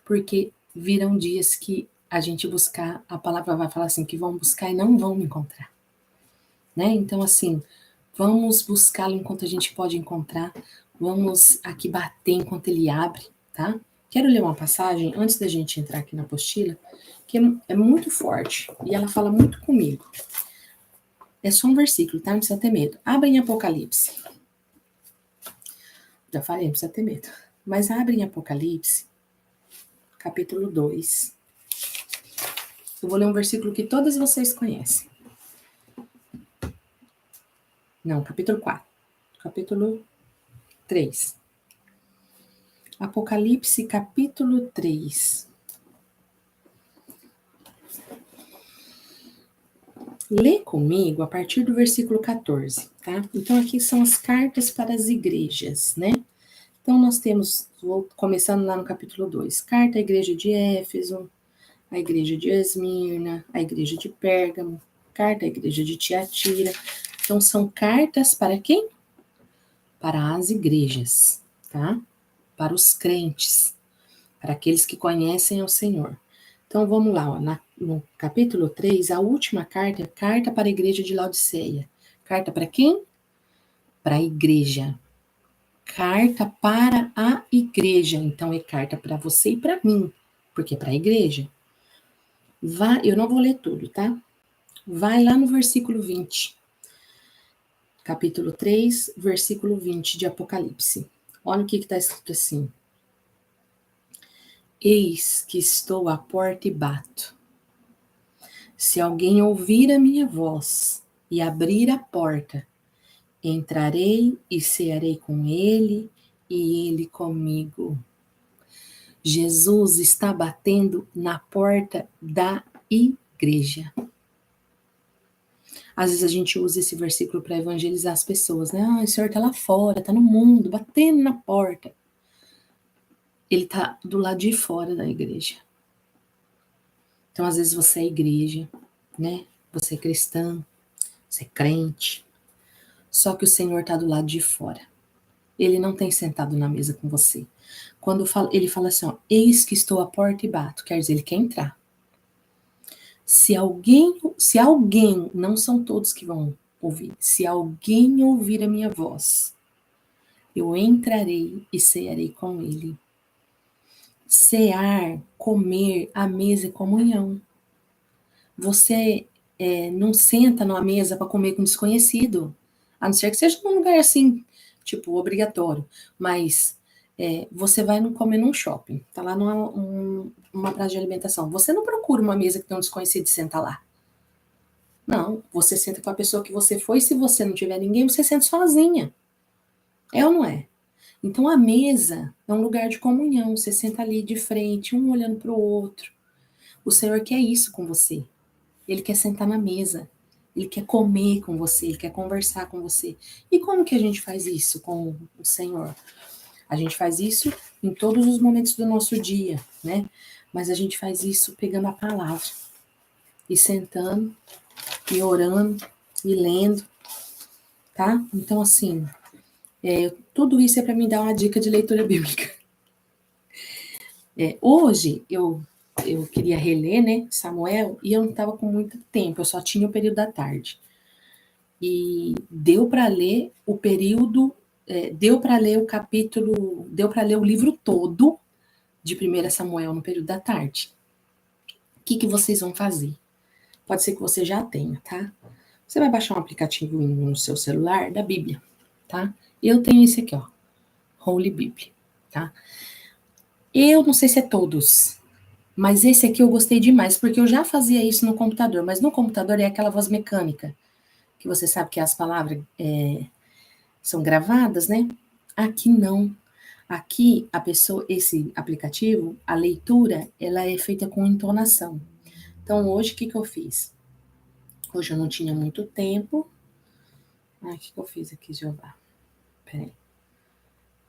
[SPEAKER 1] porque virão dias que a gente buscar, a palavra vai falar assim, que vão buscar e não vão me encontrar, né? Então, assim, vamos buscá-lo enquanto a gente pode encontrar, vamos aqui bater enquanto ele abre, tá? Quero ler uma passagem, antes da gente entrar aqui na apostila, que é muito forte, e ela fala muito comigo. É só um versículo, tá? Não precisa ter medo. Abra em Apocalipse. Já falei, não precisa ter medo. Mas abre em Apocalipse, capítulo 2. Eu vou ler um versículo que todas vocês conhecem. Não, capítulo 4. Capítulo 3. Apocalipse, capítulo 3. Lê comigo a partir do versículo 14, tá? Então, aqui são as cartas para as igrejas, né? Então, nós temos, vou começando lá no capítulo 2, carta à igreja de Éfeso, a igreja de Esmirna, a igreja de Pérgamo, carta à igreja de Tiatira. Então, são cartas para quem? Para as igrejas, tá? Para os crentes, para aqueles que conhecem o Senhor. Então, vamos lá, ó, no capítulo 3, a última carta é carta para a igreja de Laodiceia. Carta para quem? Para a igreja. Carta para a igreja. Então, é carta para você e para mim, porque é para a igreja. Eu não vou ler tudo, tá? Vai lá no versículo 20. Capítulo 3, versículo 20 de Apocalipse. Olha o que está escrito assim. Eis que estou à porta e bato. Se alguém ouvir a minha voz e abrir a porta, entrarei e cearei com ele e ele comigo. Jesus está batendo na porta da igreja. Às vezes a gente usa esse versículo para evangelizar as pessoas, né? Ah, o Senhor está lá fora, está no mundo, batendo na porta. Ele está do lado de fora da igreja. Então, às vezes você é igreja, né? Você é cristã, você é crente. Só que o Senhor está do lado de fora. Ele não tem sentado na mesa com você. Quando ele fala assim, ó, eis que estou à porta e bato, quer dizer, ele quer entrar. Se alguém, não são todos que vão ouvir, se alguém ouvir a minha voz, eu entrarei e cearei com ele. Cear, comer, a mesa é comunhão. Você não senta numa mesa para comer com desconhecido, a não ser que seja num lugar assim, tipo, obrigatório. Mas você vai comer num shopping, tá lá numa praça de alimentação. Você não procura uma mesa que tem um desconhecido e senta lá. Não, você senta com a pessoa que você foi, se você não tiver ninguém, você senta sozinha. É ou não é? Então a mesa é um lugar de comunhão, você senta ali de frente, um olhando para o outro. O Senhor quer isso com você. Ele quer sentar na mesa, ele quer comer com você, ele quer conversar com você. E como que a gente faz isso com o Senhor? A gente faz isso em todos os momentos do nosso dia, né? Mas a gente faz isso pegando a palavra e sentando e orando e lendo, tá? Então, assim, tudo isso é para me dar uma dica de leitura bíblica. Hoje eu queria reler, né, Samuel, e eu não estava com muito tempo, eu só tinha o período da tarde. E deu para ler o período, deu para ler o capítulo, deu para ler o livro todo de 1 Samuel no período da tarde. O que vocês vão fazer? Pode ser que você já tenha, tá? Você vai baixar um aplicativo no seu celular da Bíblia, tá? Eu tenho esse aqui, ó, Holy Bible, tá? Eu não sei se é todos, mas esse aqui eu gostei demais, porque eu já fazia isso no computador, mas no computador é aquela voz mecânica, que você sabe que as palavras são gravadas, né? Aqui não. Aqui a pessoa, esse aplicativo, a leitura, ela é feita com entonação. Então hoje o que eu fiz? Hoje eu não tinha muito tempo. O que eu fiz aqui, Jeová? Peraí.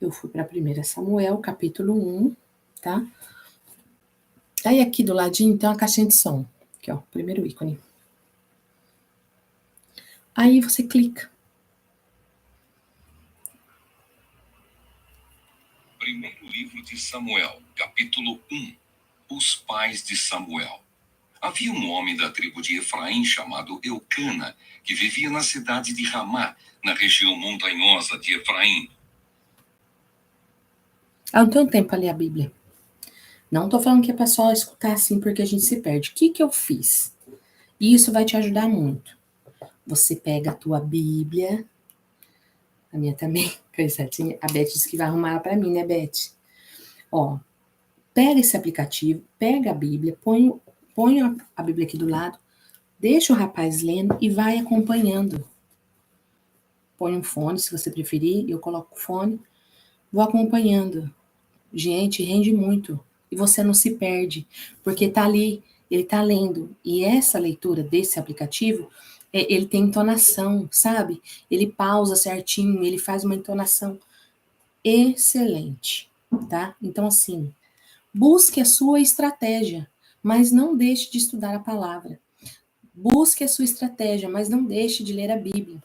[SPEAKER 1] Eu fui para 1 Samuel, capítulo 1, tá? Aí aqui do ladinho tem uma caixinha de som. Aqui, ó, primeiro ícone. Aí você clica.
[SPEAKER 2] Primeiro livro de Samuel, capítulo 1. Os pais de Samuel. Havia um homem da tribo de Efraim chamado Eucana, que vivia na cidade de Ramá, na região montanhosa de Efraim.
[SPEAKER 1] Eu não tenho tempo para ler a Bíblia. Não tô falando que é para só escutar assim porque a gente se perde. O que eu fiz? E isso vai te ajudar muito. Você pega a tua Bíblia. A minha também, certinha. A Beth disse que vai arrumar para mim, né, Beth? Ó, pega esse aplicativo, pega a Bíblia, põe a Bíblia aqui do lado, deixa o rapaz lendo e vai acompanhando. Põe um fone, se você preferir, eu coloco o fone, vou acompanhando. Gente, rende muito. E você não se perde, porque tá ali, ele tá lendo. E essa leitura desse aplicativo, ele tem entonação, sabe? Ele pausa certinho, ele faz uma entonação excelente, tá? Então, assim, busque a sua estratégia, mas não deixe de estudar a palavra. Busque a sua estratégia, mas não deixe de ler a Bíblia.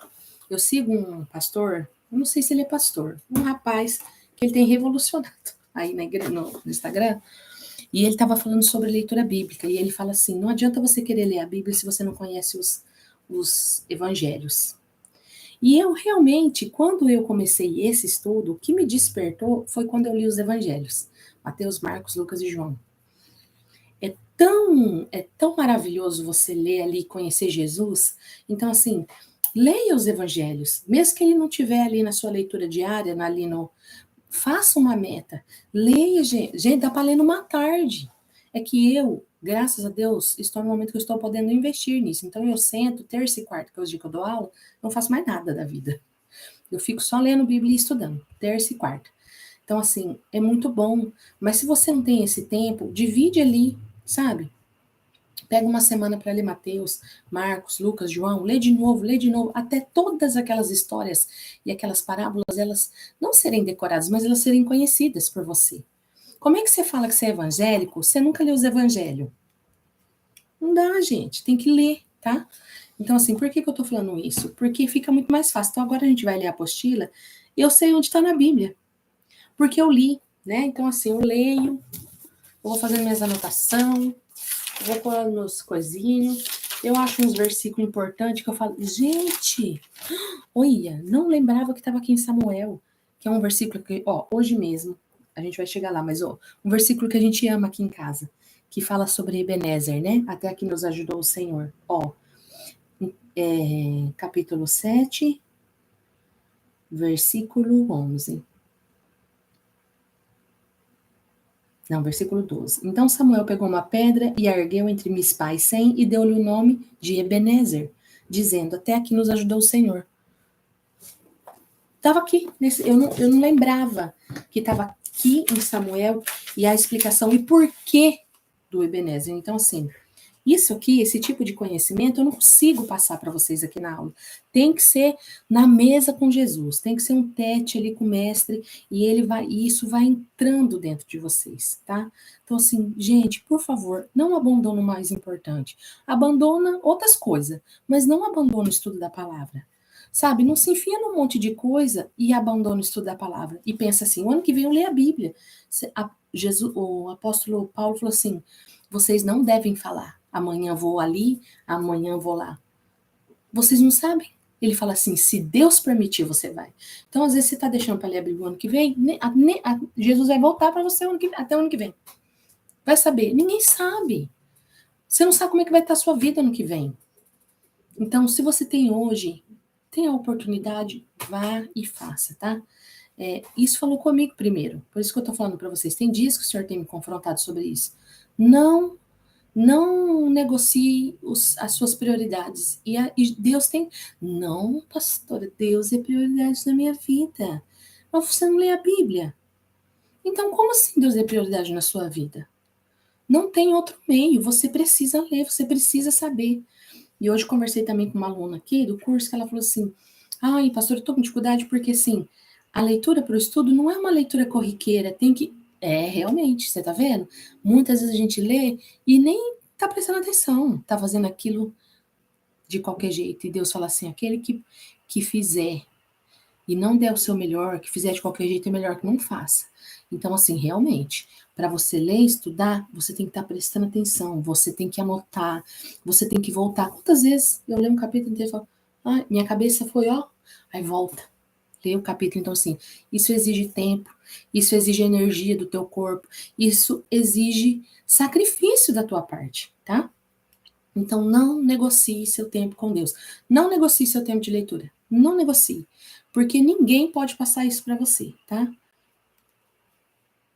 [SPEAKER 1] Eu sigo um pastor, eu não sei se ele é pastor, um rapaz que ele tem revolucionado aí no Instagram, e ele estava falando sobre leitura bíblica, e ele fala assim, não adianta você querer ler a Bíblia se você não conhece os evangelhos. E eu realmente, quando eu comecei esse estudo, o que me despertou foi quando eu li os evangelhos. Mateus, Marcos, Lucas e João. É tão maravilhoso você ler ali e conhecer Jesus. Então, assim, leia os evangelhos. Mesmo que ele não tiver ali na sua leitura diária, ali no... Faça uma meta. Leia, gente. Gente, dá para ler numa tarde. É que eu, graças a Deus, estou no momento que eu estou podendo investir nisso. Então, eu sento terça e quarta, que é os dias que eu dou aula, não faço mais nada da vida. Eu fico só lendo Bíblia e estudando, terça e quarta. Então, assim, é muito bom. Mas se você não tem esse tempo, divide ali, sabe? Pega uma semana para ler Mateus, Marcos, Lucas, João, lê de novo, até todas aquelas histórias e aquelas parábolas, elas não serem decoradas, mas elas serem conhecidas por você. Como é que você fala que você é evangélico? Você nunca leu os evangelhos? Não dá, gente, tem que ler, tá? Então, assim, por que eu tô falando isso? Porque fica muito mais fácil. Então, agora a gente vai ler a apostila, eu sei onde está na Bíblia, porque eu li, né? Então, assim, eu leio, eu vou fazendo minhas anotações, vou pôr nos coisinhos, eu acho uns versículos importantes que eu falo, gente, olha, não lembrava que estava aqui em Samuel, que é um versículo que, ó, hoje mesmo, a gente vai chegar lá, mas, ó, um versículo que a gente ama aqui em casa, que fala sobre Ebenezer, né? Até aqui nos ajudou o Senhor. Ó, capítulo 7, versículo 11. Não, versículo 12. Então Samuel pegou uma pedra e a ergueu entre Mispa e Sem e deu-lhe o nome de Ebenezer, dizendo, até aqui nos ajudou o Senhor. Estava aqui, eu não lembrava que estava aqui em Samuel e a explicação e porquê do Ebenezer. Então, assim, isso aqui, esse tipo de conhecimento, eu não consigo passar para vocês aqui na aula. Tem que ser na mesa com Jesus, tem que ser um tete ali com o mestre, e isso vai entrando dentro de vocês, tá? Então, assim, gente, por favor, não abandone o mais importante. Abandona outras coisas, mas não abandone o estudo da palavra. Sabe, não se enfia num monte de coisa e abandona o estudo da palavra. E pensa assim, o ano que vem eu leio a Bíblia. O apóstolo Paulo falou assim, vocês não devem falar, amanhã vou ali, amanhã vou lá. Vocês não sabem. Ele fala assim, se Deus permitir, você vai. Então, às vezes, você está deixando para ler a Bíblia o ano que vem, Jesus vai voltar para você até o ano que vem. Vai saber? Ninguém sabe. Você não sabe como é que vai estar a sua vida ano que vem. Então, se você tem hoje, tem a oportunidade, vá e faça, tá? Isso falou comigo primeiro. Por isso que eu estou falando para vocês. Tem dias que o Senhor tem me confrontado sobre isso. Não negocie as suas prioridades. E Deus tem... Não, pastora, Deus é prioridade na minha vida. Mas você não lê a Bíblia. Então, como assim Deus é prioridade na sua vida? Não tem outro meio. Você precisa ler, você precisa saber. E hoje conversei também com uma aluna aqui do curso, que ela falou assim, ai, pastor, eu tô com dificuldade porque, assim, a leitura para o estudo não é uma leitura corriqueira, tem que... realmente, você tá vendo? Muitas vezes a gente lê e nem tá prestando atenção, tá fazendo aquilo de qualquer jeito. E Deus fala assim, aquele que fizer e não der o seu melhor, que fizer de qualquer jeito, é melhor que não faça. Então, assim, realmente, para você ler e estudar, você tem que estar prestando atenção, você tem que anotar, você tem que voltar. Quantas vezes eu leio um capítulo inteiro e falo, minha cabeça foi, aí volta, lê o capítulo. Então, assim, isso exige tempo, isso exige energia do teu corpo, isso exige sacrifício da tua parte, tá? Então, não negocie seu tempo com Deus. Não negocie seu tempo de leitura. Não negocie. Porque ninguém pode passar isso para você, tá?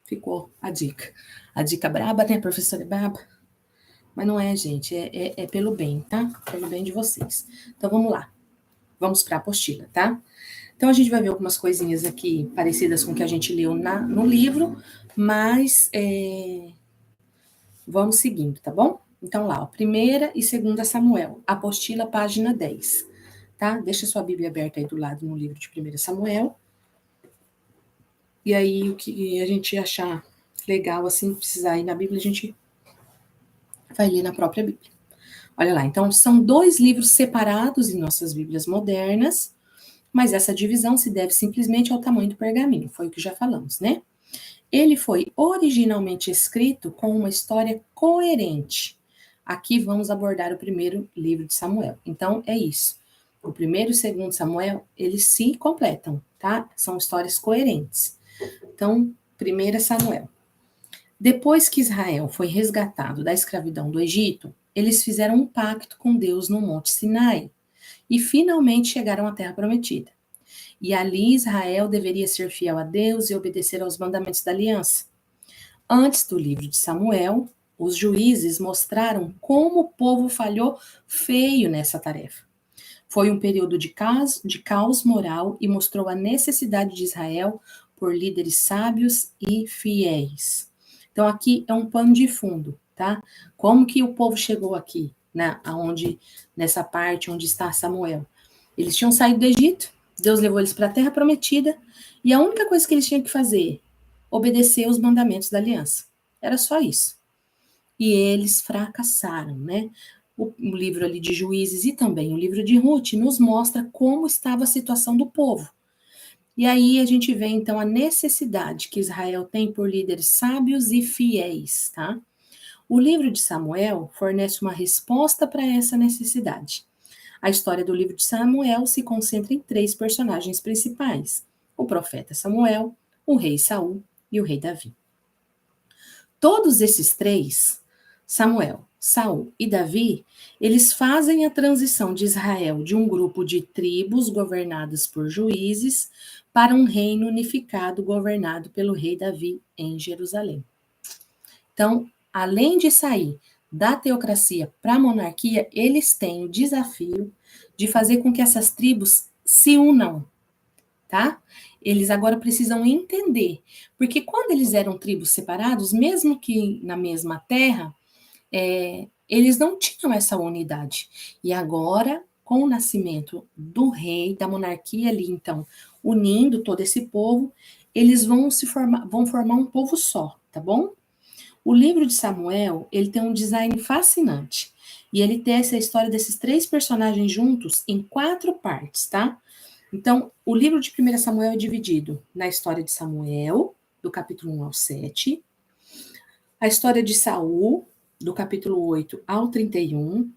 [SPEAKER 1] Ficou a dica. A dica braba, né, professora braba? Mas não é, gente. É pelo bem, tá? Pelo bem de vocês. Então, vamos lá. Vamos para a apostila, tá? Então, a gente vai ver algumas coisinhas aqui parecidas com o que a gente leu no livro, mas vamos seguindo, tá bom? Então, lá, ó, 1ª e 2ª Samuel, apostila, página 10, tá? Deixa sua Bíblia aberta aí do lado no livro de 1ª Samuel. E aí, o que a gente achar legal, assim, precisar ir na Bíblia, a gente vai ler na própria Bíblia. Olha lá, então, são 2 livros separados em nossas Bíblias modernas, mas essa divisão se deve simplesmente ao tamanho do pergaminho, foi o que já falamos, né? Ele foi originalmente escrito com uma história coerente. Aqui vamos abordar o 1º livro de Samuel. Então, é isso. O 1º e o 2º Samuel, eles se completam, tá? São histórias coerentes. Então, 1ª Samuel. Depois que Israel foi resgatado da escravidão do Egito, eles fizeram um pacto com Deus no Monte Sinai e finalmente chegaram à Terra Prometida. E ali Israel deveria ser fiel a Deus e obedecer aos mandamentos da aliança. Antes do livro de Samuel, os juízes mostraram como o povo falhou feio nessa tarefa. Foi um período de caos moral e mostrou a necessidade de Israel por líderes sábios e fiéis. Então, aqui é um pano de fundo, tá? Como que o povo chegou aqui, né? Nessa parte onde está Samuel? Eles tinham saído do Egito, Deus levou eles para a Terra Prometida, e a única coisa que eles tinham que fazer, obedecer os mandamentos da aliança. Era só isso. E eles fracassaram, né? O livro ali de Juízes e também o livro de Ruth nos mostra como estava a situação do povo. E aí a gente vê, então, a necessidade que Israel tem por líderes sábios e fiéis, tá? O livro de Samuel fornece uma resposta para essa necessidade. A história do livro de Samuel se concentra em 3 personagens principais: o profeta Samuel, o rei Saul e o rei Davi. Todos esses 3, Samuel, Saul e Davi, eles fazem a transição de Israel de um grupo de tribos governadas por juízes para um reino unificado governado pelo rei Davi em Jerusalém. Então, além de sair da teocracia para a monarquia, eles têm o desafio de fazer com que essas tribos se unam, tá? Eles agora precisam entender, porque quando eles eram tribos separados, mesmo que na mesma terra, eles não tinham essa unidade. E agora, com o nascimento do rei, da monarquia ali, então, unindo todo esse povo, eles vão formar um povo só, tá bom? O livro de Samuel, ele tem um design fascinante. E ele tem essa história desses 3 personagens juntos em 4 partes, tá? Então, o livro de 1 Samuel é dividido na história de Samuel, do capítulo 1 ao 7, a história de Saul, do capítulo 8 ao 31,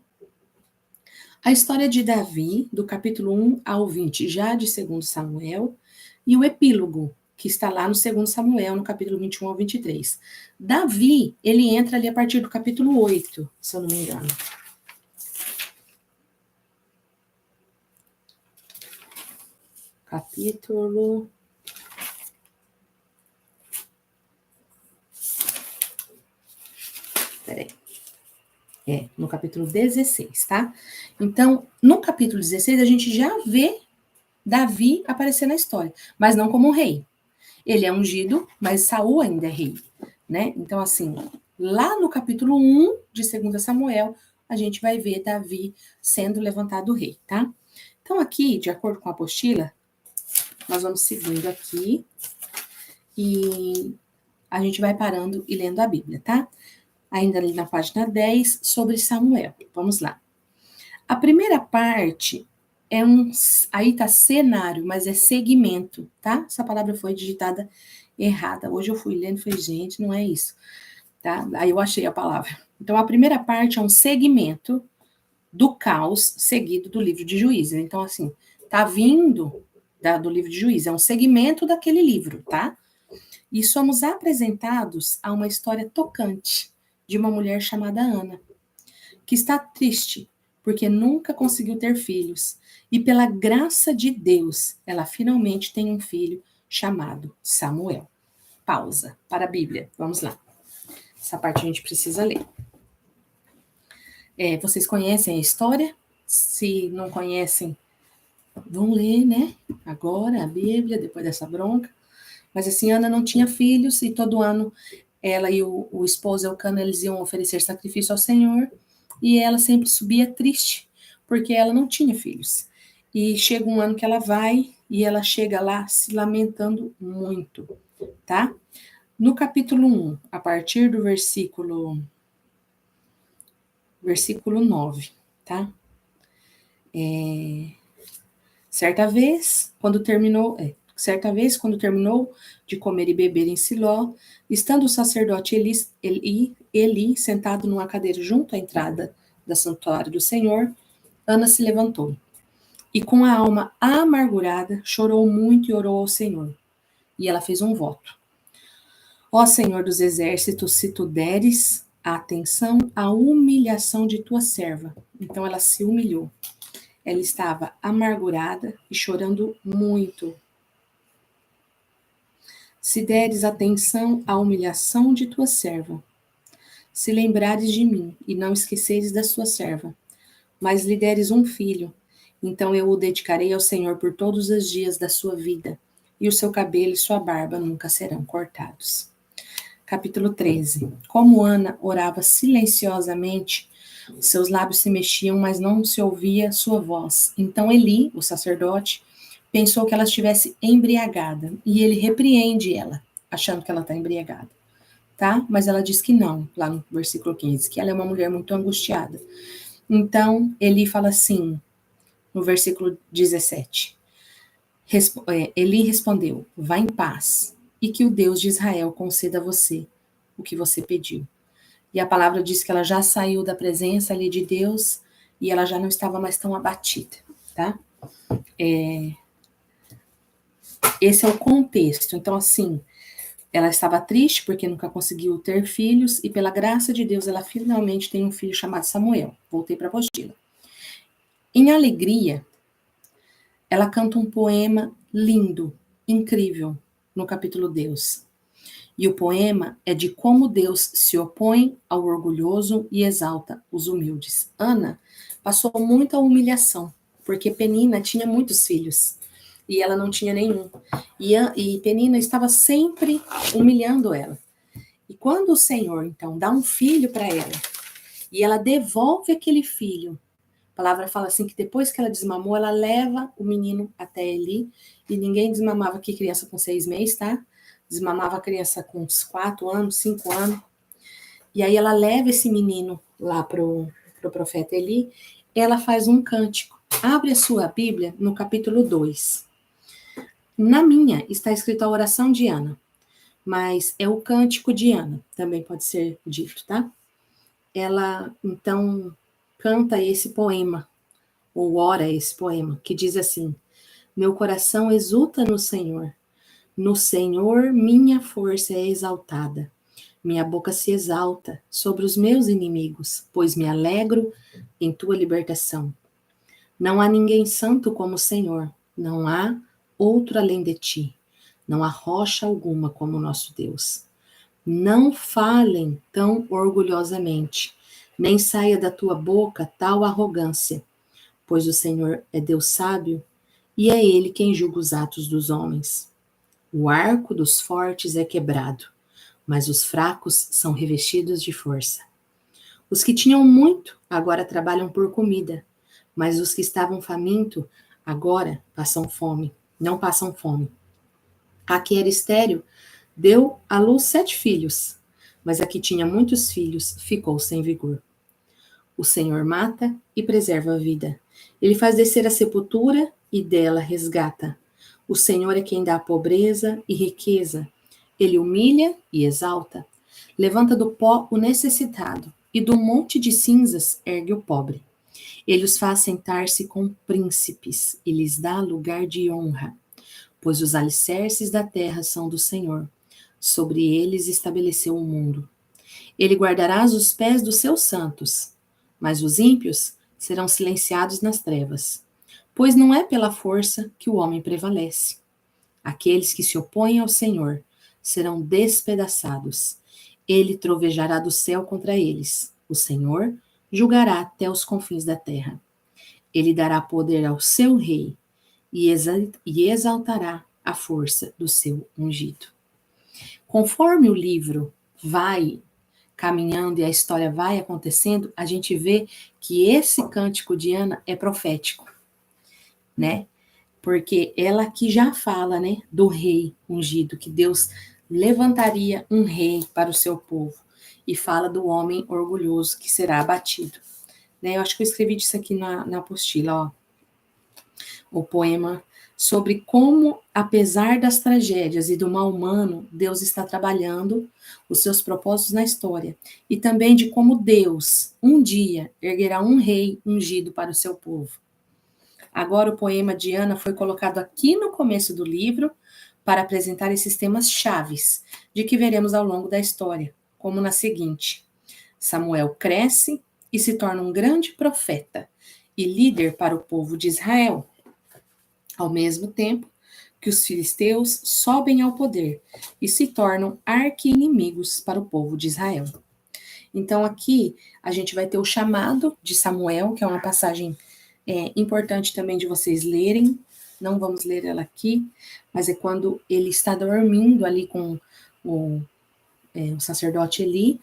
[SPEAKER 1] a história de Davi, do capítulo 1 ao 20, já de 2 Samuel, e o epílogo, que está lá no 2 Samuel, no capítulo 21 ao 23. Davi, ele entra ali a partir do capítulo 8, se eu não me engano. Capítulo Peraí. No capítulo 16, tá? Então, no capítulo 16, a gente já vê Davi aparecer na história, mas não como um rei. Ele é ungido, mas Saul ainda é rei, né? Então, assim, lá no capítulo 1 de 2 Samuel, a gente vai ver Davi sendo levantado rei, tá? Então, aqui, de acordo com a apostila, nós vamos seguindo aqui e a gente vai parando e lendo a Bíblia, tá? Ainda ali na página 10, sobre Samuel. Vamos lá. A primeira parte aí tá cenário, mas é segmento, tá? Essa palavra foi digitada errada. Hoje eu fui lendo e falei, gente, não é isso, tá? Aí eu achei a palavra. Então, a primeira parte é um segmento do caos seguido do livro de Juízes. Então, assim, tá vindo do livro de Juízes, é um segmento daquele livro, tá? E somos apresentados a uma história tocante de uma mulher chamada Ana, que está triste porque nunca conseguiu ter filhos. E pela graça de Deus, ela finalmente tem um filho chamado Samuel. Pausa para a Bíblia. Vamos lá. Essa parte a gente precisa ler. Vocês conhecem a história? Se não conhecem, vão ler, né? Agora a Bíblia, depois dessa bronca. Mas assim, Ana não tinha filhos e todo ano ela e o esposo Elcana, eles iam oferecer sacrifício ao Senhor e ela sempre subia triste, porque ela não tinha filhos. E chega um ano que ela vai e ela chega lá se lamentando muito, tá? No capítulo 1, a partir do versículo 9, tá? Certa vez, quando terminou de comer e beber em Siló, estando o sacerdote Eli sentado numa cadeira junto à entrada do santuário do Senhor, Ana se levantou e, com a alma amargurada, chorou muito e orou ao Senhor. E ela fez um voto. Ó Senhor dos exércitos, se tu deres atenção à humilhação de tua serva. Então ela se humilhou. Ela estava amargurada e chorando muito. Se deres atenção à humilhação de tua serva, se lembrares de mim e não esqueceres da sua serva, mas lhe deres um filho, então eu o dedicarei ao Senhor por todos os dias da sua vida, e o seu cabelo e sua barba nunca serão cortados. Capítulo 13. Como Ana orava silenciosamente, seus lábios se mexiam, mas não se ouvia sua voz. Então Eli, o sacerdote, pensou que ela estivesse embriagada, e ele repreende ela, achando que ela está embriagada, tá? Mas ela diz que não, lá no versículo 15, que ela é uma mulher muito angustiada. Então, Eli fala assim, no versículo 17, Eli respondeu, vá em paz, e que o Deus de Israel conceda a você o que você pediu. E a palavra diz que ela já saiu da presença ali de Deus, e ela já não estava mais tão abatida, tá? Esse é o contexto. Então, assim, ela estava triste porque nunca conseguiu ter filhos, e pela graça de Deus, ela finalmente tem um filho chamado Samuel. Voltei para a apostila. Em alegria, ela canta um poema lindo, incrível, no capítulo Deus. E o poema é de como Deus se opõe ao orgulhoso e exalta os humildes. Ana passou muita humilhação, porque Penina tinha muitos filhos e ela não tinha nenhum. E Penina estava sempre humilhando ela. E quando o Senhor, então, dá um filho para ela, e ela devolve aquele filho, a palavra fala assim que depois que ela desmamou, ela leva o menino até Eli, e ninguém desmamava aqui criança com 6 meses, tá? Desmamava a criança com uns 4 anos, 5 anos. E aí ela leva esse menino lá pro profeta Eli, ela faz um cântico. Abre a sua Bíblia no capítulo 2. Na minha está escrito a oração de Ana, mas é o cântico de Ana, também pode ser dito, tá? Ela, então, canta esse poema, ou ora esse poema, que diz assim, meu coração exulta no Senhor minha força é exaltada. Minha boca se exalta sobre os meus inimigos, pois me alegro em tua libertação. Não há ninguém santo como o Senhor, não há outro além de ti, não há rocha alguma como o nosso Deus. Não falem tão orgulhosamente, nem saia da tua boca tal arrogância, pois o Senhor é Deus sábio e é Ele quem julga os atos dos homens. O arco dos fortes é quebrado, mas os fracos são revestidos de força. Os que tinham muito agora trabalham por comida, mas os que estavam famintos agora passam fome, não passam fome. A que era estéril deu à luz 7 filhos, mas a que tinha muitos filhos ficou sem vigor. O Senhor mata e preserva a vida. Ele faz descer a sepultura e dela resgata. O Senhor é quem dá pobreza e riqueza. Ele humilha e exalta. Levanta do pó o necessitado e do monte de cinzas ergue o pobre. Ele os faz sentar-se com príncipes e lhes dá lugar de honra, pois os alicerces da terra são do Senhor. Sobre eles estabeleceu o mundo. Ele guardará os pés dos seus santos, mas os ímpios serão silenciados nas trevas. Pois não é pela força que o homem prevalece. Aqueles que se opõem ao Senhor serão despedaçados. Ele trovejará do céu contra eles. O Senhor julgará até os confins da terra. Ele dará poder ao seu rei e exaltará a força do seu ungido. Conforme o livro vai caminhando e a história vai acontecendo, a gente vê que esse cântico de Ana é profético, né? Porque ela que já fala, né, do rei ungido, que Deus levantaria um rei para o seu povo, e fala do homem orgulhoso que será abatido. Né? Eu acho que eu escrevi disso aqui na apostila, ó, o poema sobre como, apesar das tragédias e do mal humano, Deus está trabalhando os seus propósitos na história, e também de como Deus, um dia, erguerá um rei ungido para o seu povo. Agora, o poema de Ana foi colocado aqui no começo do livro para apresentar esses temas chaves de que veremos ao longo da história, como na seguinte: Samuel cresce e se torna um grande profeta e líder para o povo de Israel, ao mesmo tempo que os filisteus sobem ao poder e se tornam arqui-inimigos para o povo de Israel. Então, aqui a gente vai ter o chamado de Samuel, que é uma passagem importante também de vocês lerem. Não vamos ler ela aqui, mas é quando ele está dormindo ali com o sacerdote Eli,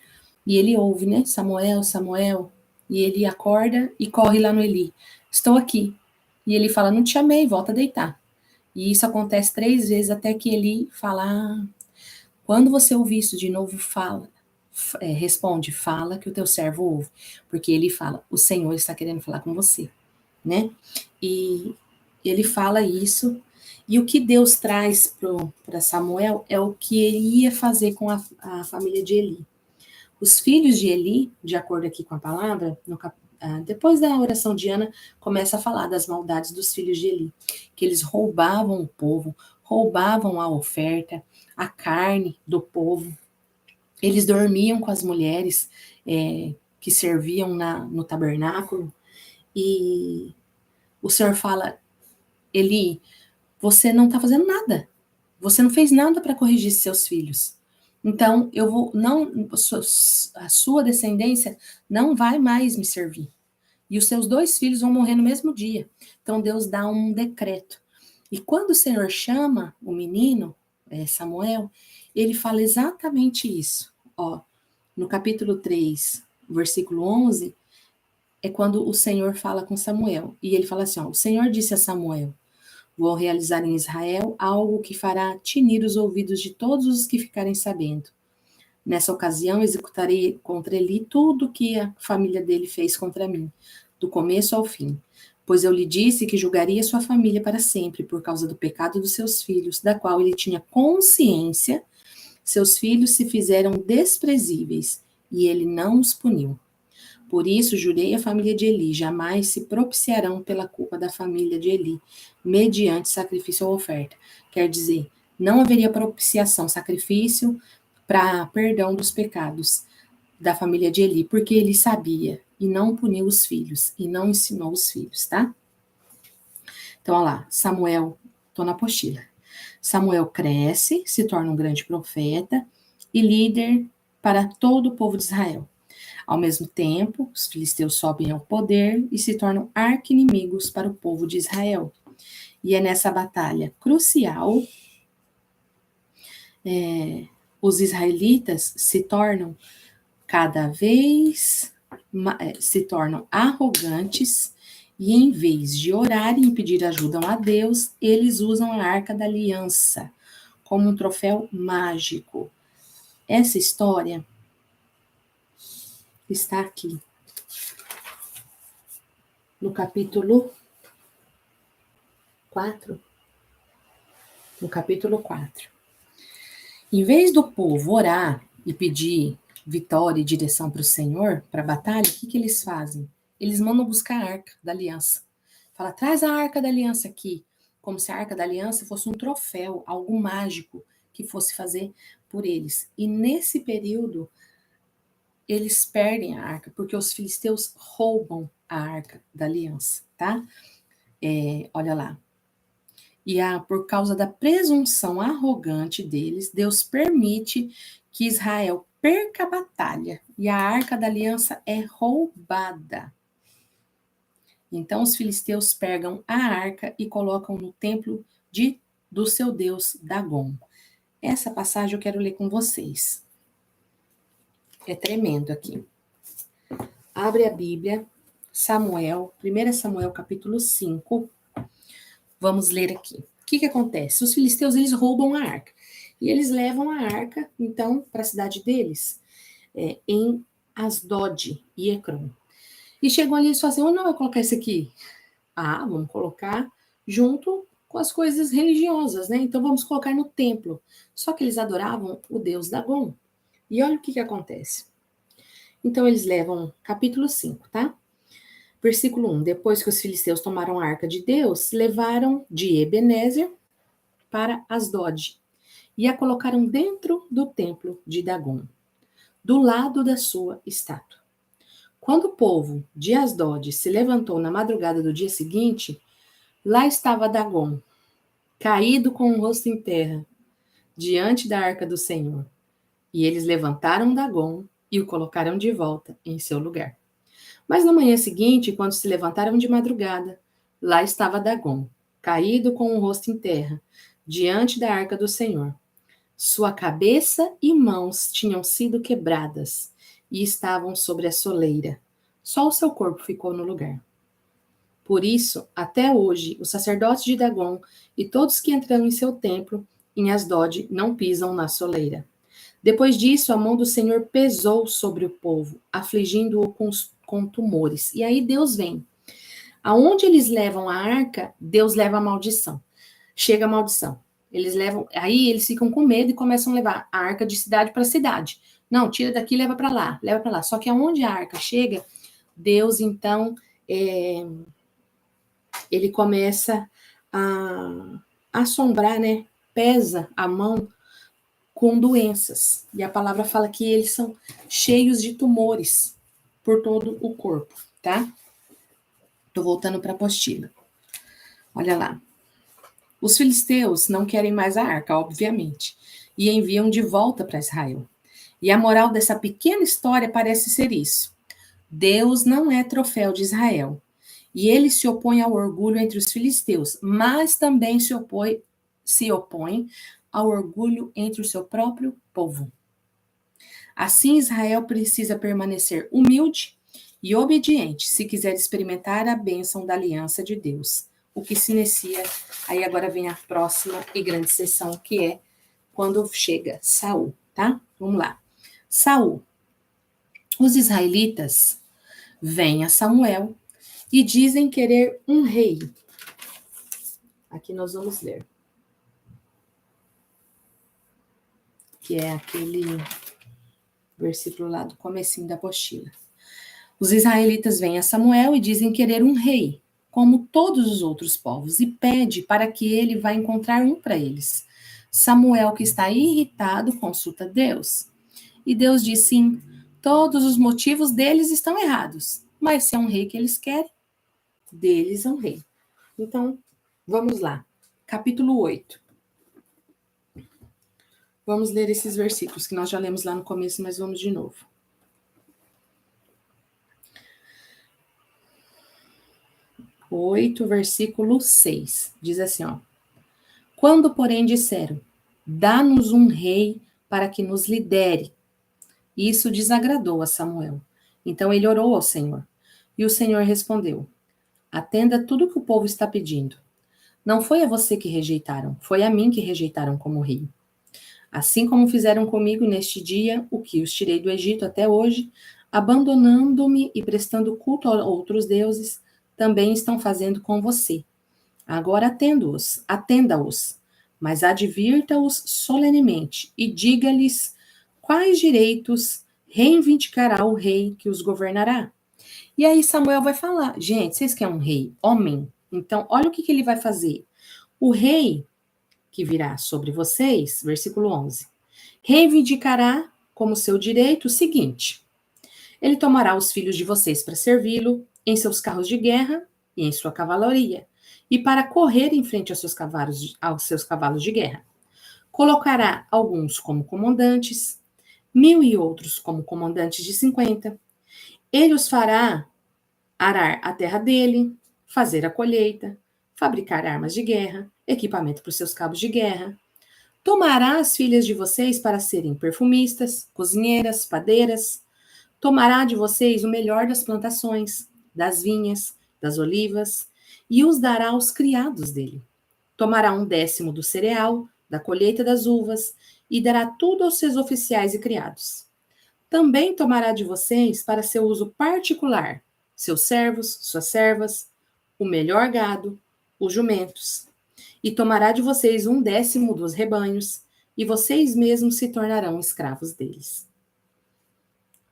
[SPEAKER 1] e ele ouve, né? Samuel, Samuel, e ele acorda e corre lá no Eli. Estou aqui. E ele fala, não te chamei, volta a deitar. E isso acontece 3 vezes até que Eli fala, quando você ouvir isso de novo, fala. Responde, fala que o teu servo ouve. Porque ele fala, o Senhor está querendo falar com você, né? E ele fala isso, e o que Deus traz para Samuel é o que ele ia fazer com a família de Eli. Os filhos de Eli, de acordo aqui com a palavra, depois da oração de Ana, começa a falar das maldades dos filhos de Eli, que eles roubavam o povo, roubavam a oferta, a carne do povo, eles dormiam com as mulheres que serviam no tabernáculo, e o Senhor fala, Eli, você não está fazendo nada, você não fez nada para corrigir seus filhos. Então, a sua descendência não vai mais me servir. E os seus 2 filhos vão morrer no mesmo dia. Então, Deus dá um decreto. E quando o Senhor chama o menino, Samuel, ele fala exatamente isso. Ó, no capítulo 3, versículo 11, é quando o Senhor fala com Samuel. E ele fala assim, ó, o Senhor disse a Samuel, vou realizar em Israel algo que fará tinir os ouvidos de todos os que ficarem sabendo. Nessa ocasião, executarei contra Eli tudo o que a família dele fez contra mim, do começo ao fim. Pois eu lhe disse que julgaria sua família para sempre, por causa do pecado dos seus filhos, da qual ele tinha consciência. Seus filhos se fizeram desprezíveis, e ele não os puniu. Por isso, jurei à família de Eli, jamais se propiciarão pela culpa da família de Eli, mediante sacrifício ou oferta. Quer dizer, não haveria propiciação, sacrifício para perdão dos pecados da família de Eli, porque ele sabia e não puniu os filhos, e não ensinou os filhos, tá? Então, olha lá, Samuel, tô na apostila. Samuel cresce, se torna um grande profeta, e líder para todo o povo de Israel. Ao mesmo tempo, os filisteus sobem ao poder e se tornam arqui-inimigos para o povo de Israel. E é nessa batalha crucial, os israelitas se tornam cada vez se tornam arrogantes e em vez de orarem e pedir ajuda a Deus, eles usam a Arca da Aliança como um troféu mágico. Essa história está aqui no capítulo 4. No capítulo 4. Em vez do povo orar e pedir vitória e direção para o Senhor, para a batalha, o que eles fazem? Eles mandam buscar a Arca da Aliança. Fala, traz a Arca da Aliança aqui. Como se a Arca da Aliança fosse um troféu, algo mágico que fosse fazer por eles. E nesse período, eles perdem a Arca, porque os filisteus roubam a Arca da Aliança, tá? Olha lá. E por causa da presunção arrogante deles, Deus permite que Israel perca a batalha e a Arca da Aliança é roubada. Então os filisteus pegam a arca e colocam no templo do seu deus Dagom. Essa passagem eu quero ler com vocês. É tremendo aqui. Abre a Bíblia, Samuel, 1 Samuel capítulo 5. Vamos ler aqui. O que acontece? Os filisteus, eles roubam a arca. E eles levam a arca, então, para a cidade deles, em Asdod e Ecrom. E chegam ali e falam assim, não vai colocar isso aqui? Vamos colocar junto com as coisas religiosas, né? Então, vamos colocar no templo. Só que eles adoravam o deus Dagom. E olha o que acontece. Então, eles levam, capítulo 5, tá? Versículo 1. Depois que os filisteus tomaram a arca de Deus, levaram de Ebenezer para Asdod e a colocaram dentro do templo de Dagom, do lado da sua estátua. Quando o povo de Asdod se levantou na madrugada do dia seguinte, lá estava Dagom, caído com o rosto em terra, diante da arca do Senhor. E eles levantaram Dagom e o colocaram de volta em seu lugar. Mas na manhã seguinte, quando se levantaram de madrugada, lá estava Dagom, caído com o rosto em terra, diante da arca do Senhor. Sua cabeça e mãos tinham sido quebradas e estavam sobre a soleira. Só o seu corpo ficou no lugar. Por isso, até hoje, os sacerdotes de Dagom e todos que entram em seu templo, em Asdod, não pisam na soleira. Depois disso, a mão do Senhor pesou sobre o povo, afligindo-o com tumores. E aí Deus vem. Aonde eles levam a arca, Deus leva a maldição. Chega a maldição. Aí eles ficam com medo e começam a levar a arca de cidade para cidade. Não, tira daqui e leva para lá, leva para lá. Só que aonde a arca chega, Deus então ele começa a assombrar, né? Pesa a mão com doenças. E a palavra fala que eles são cheios de tumores por todo o corpo, tá? Tô voltando para a apostila. Olha lá. Os filisteus não querem mais a arca, obviamente, e enviam de volta para Israel. E a moral dessa pequena história parece ser isso. Deus não é troféu de Israel. E ele se opõe ao orgulho entre os filisteus, mas também se opõe ao orgulho entre o seu próprio povo. Assim, Israel precisa permanecer humilde e obediente se quiser experimentar a bênção da aliança de Deus. O que se inicia, aí agora vem a próxima e grande sessão, que é quando chega Saul, tá? Vamos lá. Saul. Os israelitas vêm a Samuel e dizem querer um rei. Aqui nós vamos ler. Que é aquele versículo lá do comecinho da apostila. Os israelitas vêm a Samuel e dizem querer um rei, como todos os outros povos, e pede para que ele vá encontrar um para eles. Samuel, que está irritado, consulta Deus. E Deus diz sim, todos os motivos deles estão errados, mas se é um rei que eles querem, deles é um rei. Então, vamos lá. Capítulo 8. Vamos ler esses versículos que nós já lemos lá no começo, mas vamos de novo. Versículo 6, diz assim, ó. Quando, porém, disseram, dá-nos um rei para que nos lidere. Isso desagradou a Samuel. Então ele orou ao Senhor. E o Senhor respondeu, atenda tudo que o povo está pedindo. Não foi a você que rejeitaram, foi a mim que rejeitaram como rei. Assim como fizeram comigo neste dia, o que os tirei do Egito até hoje, abandonando-me e prestando culto a outros deuses, também estão fazendo com você. Agora atenda-os, mas advirta-os solenemente e diga-lhes quais direitos reivindicará o rei que os governará. E aí Samuel vai falar, gente, vocês querem um rei homem? Então, olha o que ele vai fazer. O rei que virá sobre vocês, versículo 11, reivindicará como seu direito o seguinte: ele tomará os filhos de vocês para servi-lo em seus carros de guerra e em sua cavalaria, e para correr em frente aos seus cavalos de guerra. Colocará alguns como comandantes, 1.000 e outros como comandantes de 50. Ele os fará arar a terra dele, fazer a colheita, fabricar armas de guerra, equipamento para os seus cabos de guerra. Tomará as filhas de vocês para serem perfumistas, cozinheiras, padeiras. Tomará de vocês o melhor das plantações, das vinhas, das olivas, e os dará aos criados dele. Tomará 1/10 do cereal, da colheita das uvas, e dará tudo aos seus oficiais e criados. Também tomará de vocês para seu uso particular, seus servos, suas servas, o melhor gado, os jumentos. E tomará de vocês 1/10 dos rebanhos, e vocês mesmos se tornarão escravos deles.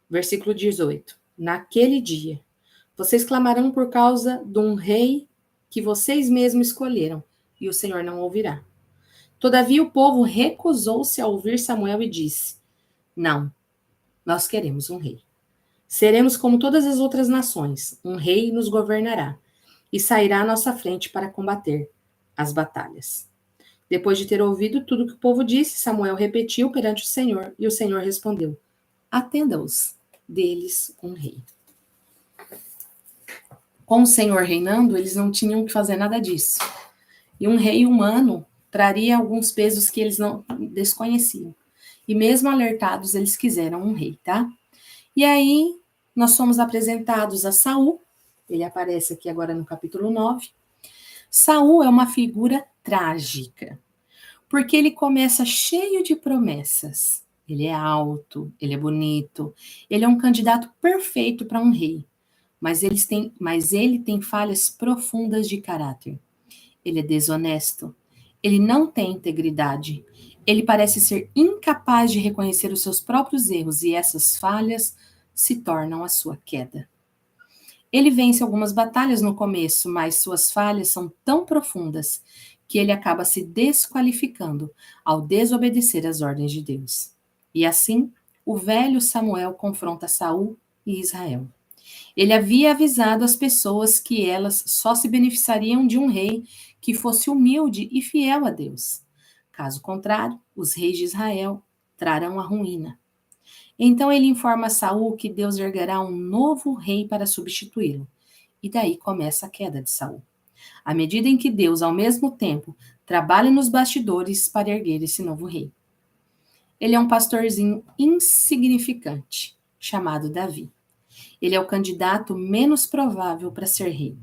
[SPEAKER 1] Versículo 18. Naquele dia, vocês clamarão por causa de um rei que vocês mesmos escolheram, e o Senhor não ouvirá. Todavia o povo recusou-se a ouvir Samuel e disse, não, nós queremos um rei. Seremos como todas as outras nações, um rei nos governará, e sairá à nossa frente para combater as batalhas. Depois de ter ouvido tudo que o povo disse, Samuel repetiu perante o Senhor, e o Senhor respondeu, atenda-os, deles um rei. Com o Senhor reinando, eles não tinham que fazer nada disso. E um rei humano traria alguns pesos que eles não desconheciam. E mesmo alertados, eles quiseram um rei, tá? E aí, nós somos apresentados a Saul. Ele aparece aqui agora no capítulo 9. Saul é uma figura trágica, porque ele começa cheio de promessas. Ele é alto, ele é bonito, ele é um candidato perfeito para um rei. Mas ele tem falhas profundas de caráter. Ele é desonesto. Ele não tem integridade. Ele parece ser incapaz de reconhecer os seus próprios erros e essas falhas se tornam a sua queda. Ele vence algumas batalhas no começo, mas suas falhas são tão profundas que ele acaba se desqualificando ao desobedecer às ordens de Deus. E assim, o velho Samuel confronta Saul e Israel. Ele havia avisado as pessoas que elas só se beneficiariam de um rei que fosse humilde e fiel a Deus. Caso contrário, os reis de Israel trarão a ruína. Então ele informa Saul que Deus erguerá um novo rei para substituí-lo. E daí começa a queda de Saul. À medida em que Deus, ao mesmo tempo, trabalha nos bastidores para erguer esse novo rei. Ele é um pastorzinho insignificante, chamado Davi. Ele é o candidato menos provável para ser rei.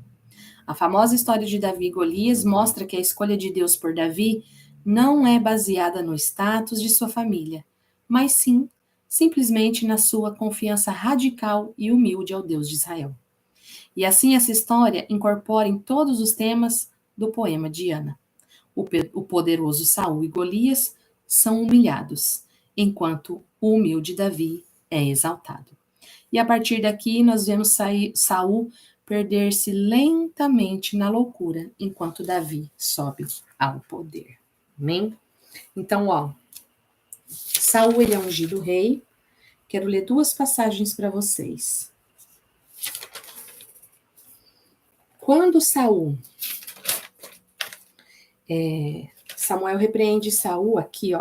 [SPEAKER 1] A famosa história de Davi e Golias mostra que a escolha de Deus por Davi não é baseada no status de sua família, mas sim, simplesmente na sua confiança radical e humilde ao Deus de Israel. E assim essa história incorpora em todos os temas do poema de Ana. O poderoso Saul e Golias são humilhados, enquanto o humilde Davi é exaltado. E a partir daqui nós vemos Saul perder-se lentamente na loucura, enquanto Davi sobe ao poder. Amém? Então, Saul ele é ungido rei. Quero ler 2 passagens para vocês. Quando Samuel repreende Saul aqui,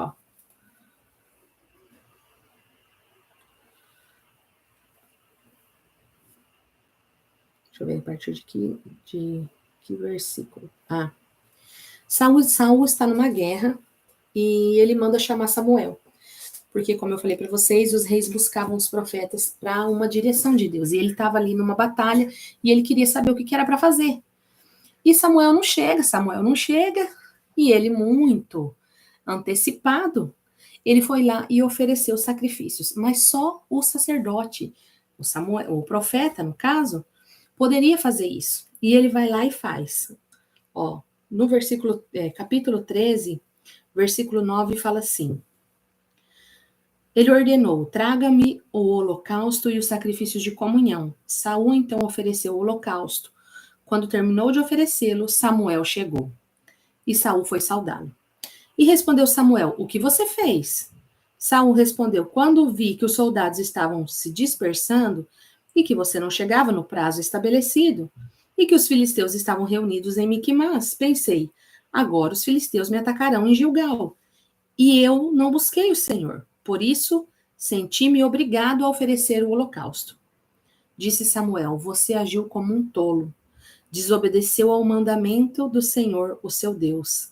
[SPEAKER 1] Deixa eu ver a partir de que versículo. Saul está numa guerra e ele manda chamar Samuel. Porque, como eu falei para vocês, os reis buscavam os profetas para uma direção de Deus. E ele estava ali numa batalha e ele queria saber o que era para fazer. E Samuel não chega. E ele, muito antecipado, ele foi lá e ofereceu sacrifícios. Mas só o sacerdote, o profeta, no caso, poderia fazer isso. E ele vai lá e faz. Ó, no capítulo 13, versículo 9, fala assim: ele ordenou: traga-me o holocausto e os sacrifícios de comunhão. Saul então ofereceu o holocausto. Quando terminou de oferecê-lo, Samuel chegou. E Saul foi saudá-lo. E respondeu Samuel: o que você fez? Saul respondeu: quando vi que os soldados estavam se dispersando e que você não chegava no prazo estabelecido e que os filisteus estavam reunidos em Miquimás, pensei: agora os filisteus me atacarão em Gilgal. E eu não busquei o Senhor. Por isso, senti-me obrigado a oferecer o holocausto. Disse Samuel: você agiu como um tolo. Desobedeceu ao mandamento do Senhor, o seu Deus,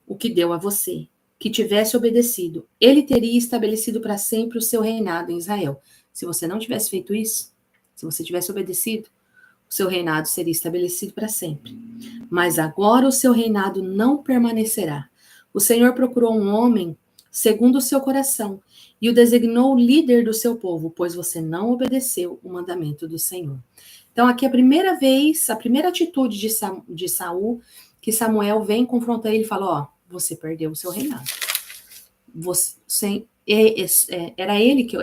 [SPEAKER 1] o que deu a você. Que tivesse obedecido, ele teria estabelecido para sempre o seu reinado em Israel. Se você não tivesse feito isso, se você tivesse obedecido, o seu reinado seria estabelecido para sempre. Mas agora o seu reinado não permanecerá. O Senhor procurou um homem segundo o seu coração e o designou líder do seu povo, pois você não obedeceu o mandamento do Senhor. Então, aqui a primeira vez, a primeira atitude de Saul, que Samuel vem confrontar ele e fala: ó, você perdeu o seu reinado.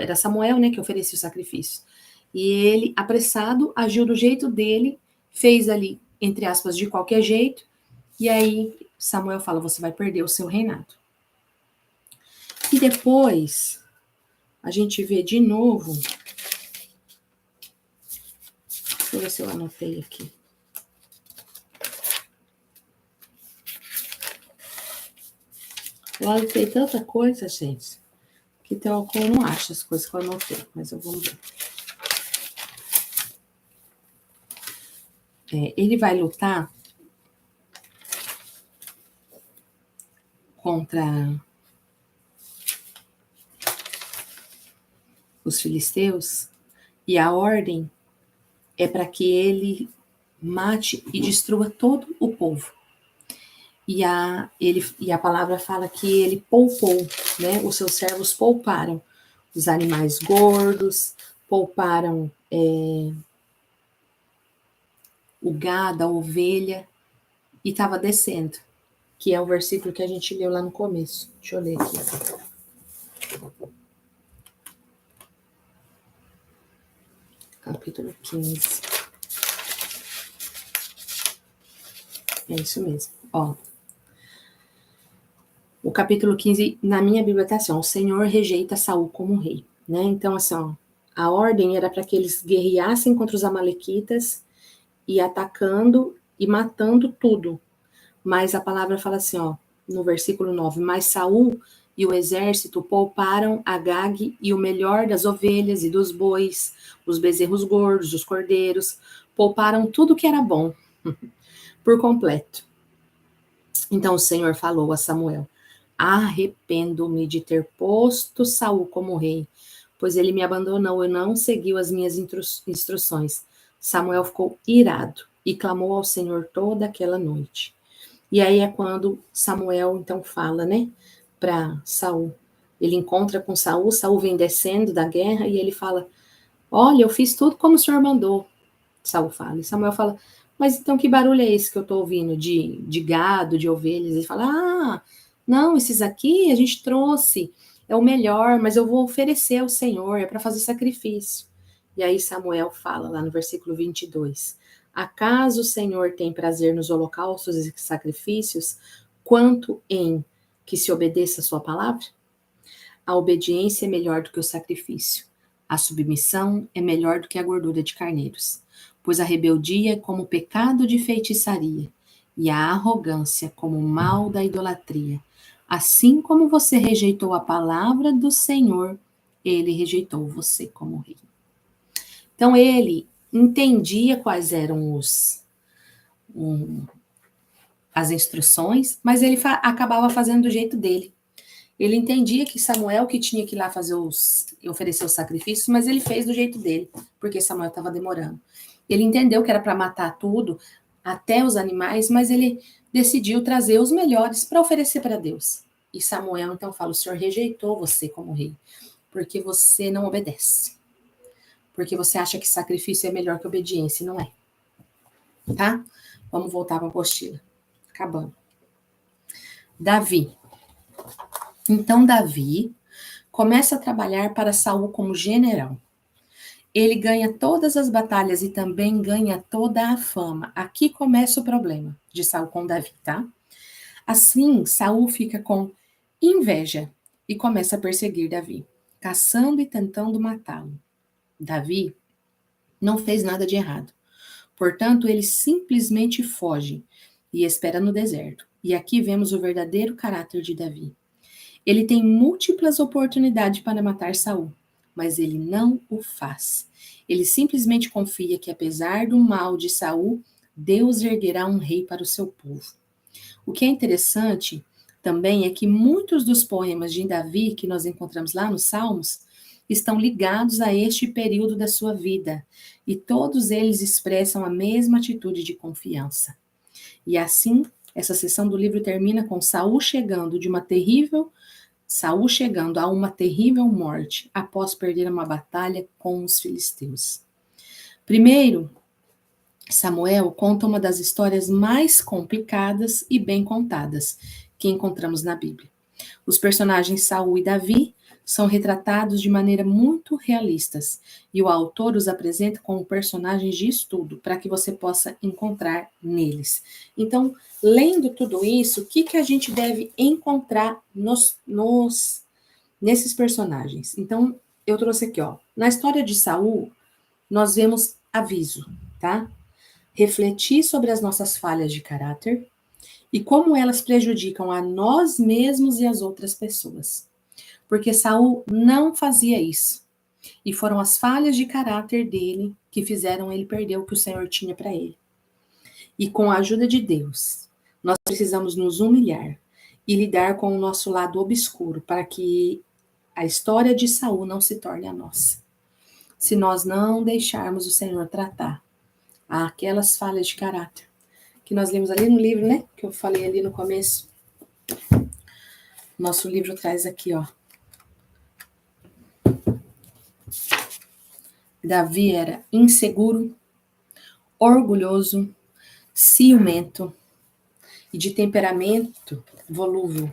[SPEAKER 1] Era Samuel, né, que oferecia o sacrifício. E ele, apressado, agiu do jeito dele, fez ali, entre aspas, de qualquer jeito, e aí Samuel fala: você vai perder o seu reinado. E depois, a gente vê de novo, deixa eu ver se eu anotei aqui. Eu anotei tanta coisa, gente, que eu não acho as coisas que eu anotei, mas eu vou ver. Ele vai lutar contra os filisteus, e a ordem é para que ele mate e destrua todo o povo. E a palavra fala que ele poupou, né? Os seus servos pouparam os animais gordos, pouparam o gado, a ovelha, e estava descendo, que é o versículo que a gente leu lá no começo. Deixa eu ler aqui. Capítulo 15. É isso mesmo. Ó, o capítulo 15, na minha Bíblia tá assim: ó, o Senhor rejeita Saul como rei, né? Então, assim, ó, a ordem era para que eles guerreassem contra os amalequitas e atacando e matando tudo. Mas a palavra fala assim, ó, no versículo 9: mas Saul e o exército pouparam Agag e o melhor das ovelhas e dos bois, os bezerros gordos, os cordeiros, pouparam tudo que era bom, por completo. Então o Senhor falou a Samuel: arrependo-me de ter posto Saul como rei, pois ele me abandonou e não seguiu as minhas instruções. Samuel ficou irado e clamou ao Senhor toda aquela noite. E aí é quando Samuel então fala, né, para Saul. Ele encontra com Saul, Saul vem descendo da guerra e ele fala: olha, eu fiz tudo como o Senhor mandou. Saul fala. E Samuel fala: mas então que barulho é esse que eu estou ouvindo? De gado, de ovelhas? Ele fala: ah, não, esses aqui a gente trouxe, é o melhor, mas eu vou oferecer ao Senhor, é para fazer sacrifício. E aí Samuel fala lá no versículo 22: acaso o Senhor tem prazer nos holocaustos e sacrifícios, quanto em que se obedeça a sua palavra? A obediência é melhor do que o sacrifício. A submissão é melhor do que a gordura de carneiros. Pois a rebeldia é como o pecado de feitiçaria, e a arrogância como o mal da idolatria. Assim como você rejeitou a palavra do Senhor, ele rejeitou você como rei. Então ele entendia quais eram as instruções, mas ele acabava fazendo do jeito dele. Ele entendia que Samuel que tinha que ir lá oferecer os sacrifícios, mas ele fez do jeito dele, porque Samuel estava demorando. Ele entendeu que era para matar tudo, até os animais, mas ele decidiu trazer os melhores para oferecer para Deus. E Samuel então fala: o Senhor rejeitou você como rei, porque você não obedece. Porque você acha que sacrifício é melhor que obediência, e não é. Tá? Vamos voltar para a apostila. Acabando. Davi. Então Davi começa a trabalhar para Saul como general. Ele ganha todas as batalhas e também ganha toda a fama. Aqui começa o problema de Saul com Davi, tá? Assim, Saul fica com inveja e começa a perseguir Davi, caçando e tentando matá-lo. Davi não fez nada de errado. Portanto, ele simplesmente foge e espera no deserto. E aqui vemos o verdadeiro caráter de Davi. Ele tem múltiplas oportunidades para matar Saul, mas ele não o faz. Ele simplesmente confia que, apesar do mal de Saul, Deus erguerá um rei para o seu povo. O que é interessante também é que muitos dos poemas de Davi que nós encontramos lá nos Salmos estão ligados a este período da sua vida, e todos eles expressam a mesma atitude de confiança. E assim, essa seção do livro termina com Saul chegando a uma terrível morte após perder uma batalha com os filisteus. Primeiro, Samuel conta uma das histórias mais complicadas e bem contadas que encontramos na Bíblia. Os personagens Saul e Davi são retratados de maneira muito realistas e o autor os apresenta como personagens de estudo para que você possa encontrar neles. Então, lendo tudo isso, o que a gente deve encontrar nesses personagens? Então, eu trouxe aqui, ó. Na história de Saul, nós vemos aviso, tá? Refletir sobre as nossas falhas de caráter e como elas prejudicam a nós mesmos e as outras pessoas. Porque Saul não fazia isso. E foram as falhas de caráter dele que fizeram ele perder o que o Senhor tinha para ele. E com a ajuda de Deus, nós precisamos nos humilhar e lidar com o nosso lado obscuro para que a história de Saul não se torne a nossa. Se nós não deixarmos o Senhor tratar aquelas falhas de caráter que nós lemos ali no livro, né? Que eu falei ali no começo. Nosso livro traz aqui, ó. Davi era inseguro, orgulhoso, ciumento e de temperamento volúvel.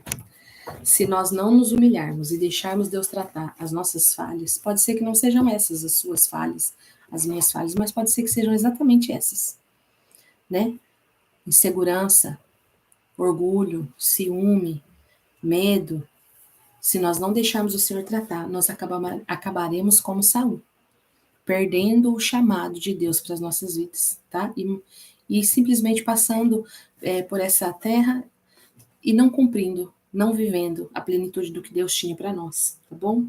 [SPEAKER 1] Se nós não nos humilharmos e deixarmos Deus tratar as nossas falhas, pode ser que não sejam essas as suas falhas, as minhas falhas, mas pode ser que sejam exatamente essas, né? Insegurança, orgulho, ciúme, medo. Se nós não deixarmos o Senhor tratar, nós acabaremos como Saul, perdendo o chamado de Deus para as nossas vidas, tá? E simplesmente passando por essa terra e não cumprindo, não vivendo a plenitude do que Deus tinha para nós, tá bom?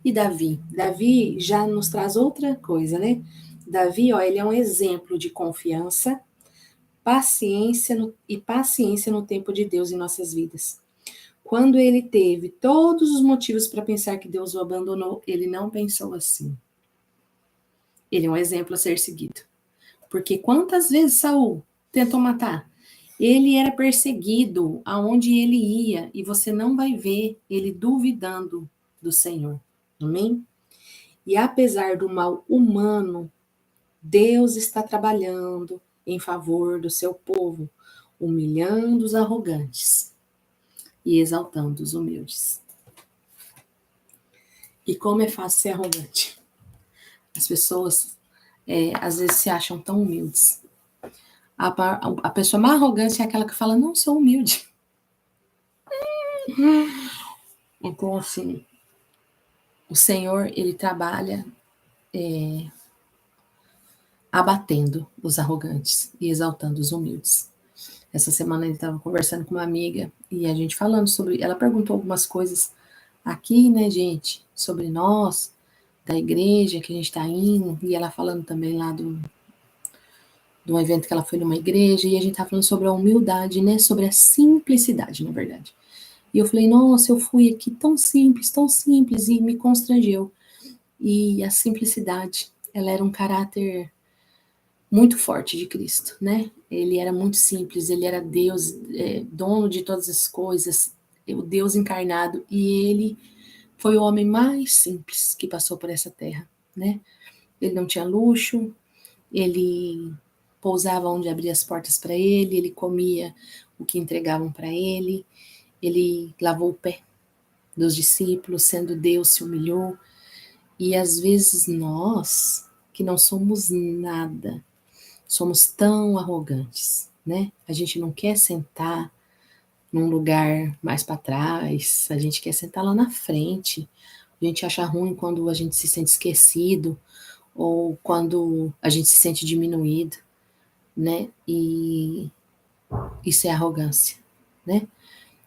[SPEAKER 1] E Davi? Davi já nos traz outra coisa, né? Davi, ó, ele é um exemplo de confiança, paciência no tempo de Deus em nossas vidas. Quando ele teve todos os motivos para pensar que Deus o abandonou, ele não pensou assim. Ele é um exemplo a ser seguido. Porque quantas vezes Saul tentou matar? Ele era perseguido aonde ele ia, e você não vai ver ele duvidando do Senhor. Amém? E apesar do mal humano, Deus está trabalhando em favor do seu povo, humilhando os arrogantes e exaltando os humildes. E como é fácil ser arrogante. As pessoas, às vezes, se acham tão humildes. A pessoa mais arrogante é aquela que fala, não, sou humilde. Então, assim, o Senhor, ele trabalha abatendo os arrogantes e exaltando os humildes. Essa semana ele estava conversando com uma amiga e a gente falando sobre... Ela perguntou algumas coisas aqui, né, gente, sobre nós, da igreja que a gente está indo, e ela falando também lá de um evento que ela foi numa igreja, e a gente tá falando sobre a humildade, né? Sobre a simplicidade, na verdade. E eu falei, nossa, eu fui aqui tão simples, e me constrangeu. E a simplicidade, ela era um caráter muito forte de Cristo, né? Ele era muito simples, ele era Deus, dono de todas as coisas, o Deus encarnado, e ele foi o homem mais simples que passou por essa terra, né? Ele não tinha luxo, ele pousava onde abria as portas para ele comia o que entregavam para ele lavou o pé dos discípulos, sendo Deus, se humilhou. E às vezes nós, que não somos nada, somos tão arrogantes, né? A gente não quer sentar num lugar mais para trás, a gente quer sentar lá na frente. A gente acha ruim quando a gente se sente esquecido ou quando a gente se sente diminuído, né? E isso é arrogância, né?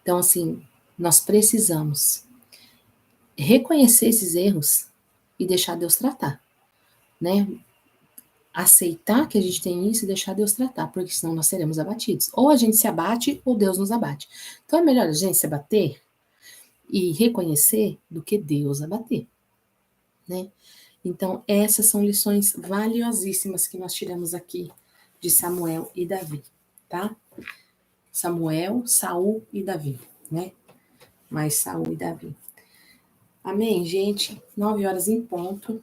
[SPEAKER 1] Então, assim, nós precisamos reconhecer esses erros e deixar Deus tratar, né? Aceitar que a gente tem isso e deixar Deus tratar, porque senão nós seremos abatidos. Ou a gente se abate ou Deus nos abate. Então é melhor a gente se abater e reconhecer do que Deus abater, né? Então essas são lições valiosíssimas que nós tiramos aqui de Samuel e Davi, tá? Samuel, Saul e Davi, né? Mais Saul e Davi. Amém, gente? 9 horas em ponto.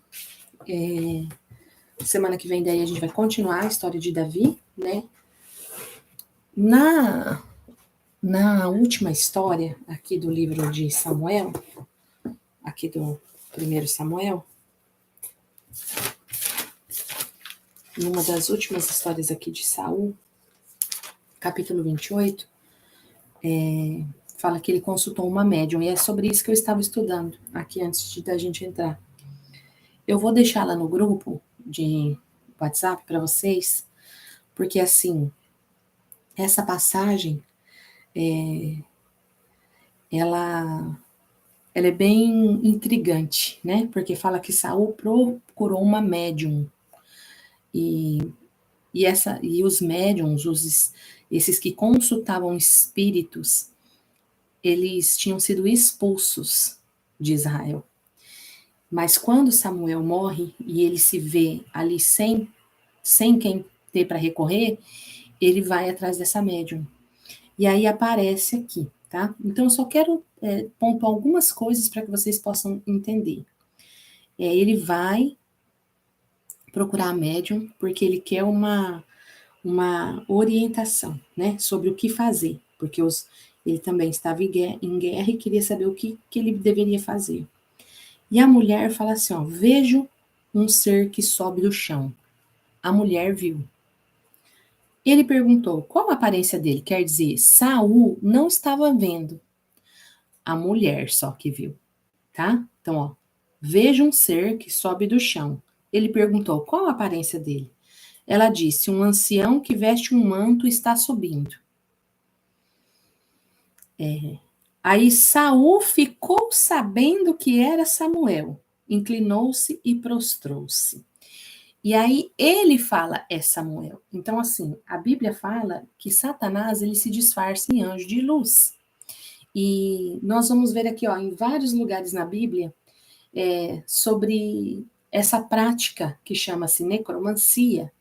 [SPEAKER 1] Semana que vem daí a gente vai continuar a história de Davi, né? Na última história aqui do livro de Samuel, aqui do 1 Samuel, numa das últimas histórias aqui de Saul, capítulo 28, fala que ele consultou uma médium, e é sobre isso que eu estava estudando aqui antes da gente entrar. Eu vou deixar lá no grupo de WhatsApp para vocês, porque assim, essa passagem, ela é bem intrigante, né? Porque fala que Saul procurou uma médium, e os médiums, esses que consultavam espíritos, eles tinham sido expulsos de Israel. Mas quando Samuel morre e ele se vê ali sem quem ter para recorrer, ele vai atrás dessa médium. E aí aparece aqui, tá? Então eu só quero pontuar algumas coisas para que vocês possam entender. Ele vai procurar a médium porque ele quer uma orientação, né, sobre o que fazer, porque ele também estava em guerra e queria saber o que ele deveria fazer. E a mulher fala assim, ó, vejo um ser que sobe do chão. A mulher viu. Ele perguntou, qual a aparência dele? Quer dizer, Saul não estava vendo. A mulher só que viu, tá? Então, ó, vejo um ser que sobe do chão. Ele perguntou, qual a aparência dele? Ela disse, um ancião que veste um manto está subindo. Aí Saul ficou sabendo que era Samuel, inclinou-se e prostrou-se. E aí ele fala, é Samuel. Então, assim, a Bíblia fala que Satanás, ele se disfarça em anjo de luz. E nós vamos ver aqui, ó, em vários lugares na Bíblia, sobre essa prática que chama-se necromancia,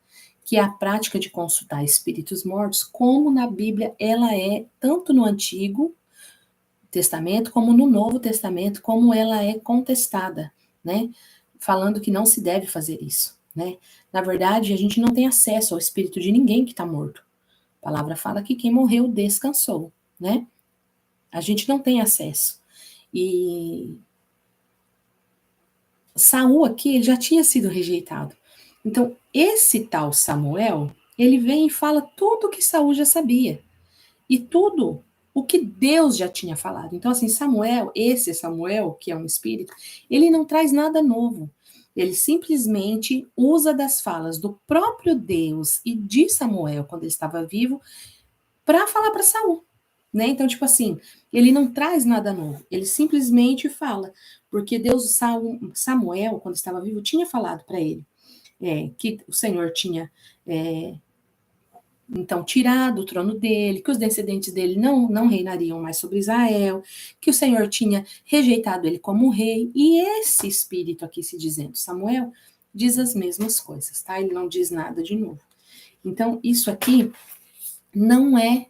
[SPEAKER 1] que é a prática de consultar espíritos mortos, como na Bíblia ela é, tanto no Antigo Testamento, como no Novo Testamento, como ela é contestada, né? Falando que não se deve fazer isso, né? Na verdade, a gente não tem acesso ao espírito de ninguém que está morto. A palavra fala que quem morreu descansou, né? A gente não tem acesso. E Saul aqui, ele já tinha sido rejeitado. Então, esse tal Samuel, ele vem e fala tudo o que Saul já sabia. E tudo o que Deus já tinha falado. Então, assim, esse Samuel, que é um espírito, ele não traz nada novo. Ele simplesmente usa das falas do próprio Deus e de Samuel, quando ele estava vivo, para falar para Saul, né? Então, tipo assim, ele não traz nada novo, ele simplesmente fala, porque Deus, Samuel, quando estava vivo, tinha falado para ele que o Senhor tinha então tirado o trono dele, que os descendentes dele não reinariam mais sobre Israel, que o Senhor tinha rejeitado ele como rei, e esse espírito aqui se dizendo, Samuel, diz as mesmas coisas, tá? Ele não diz nada de novo. Então, isso aqui não é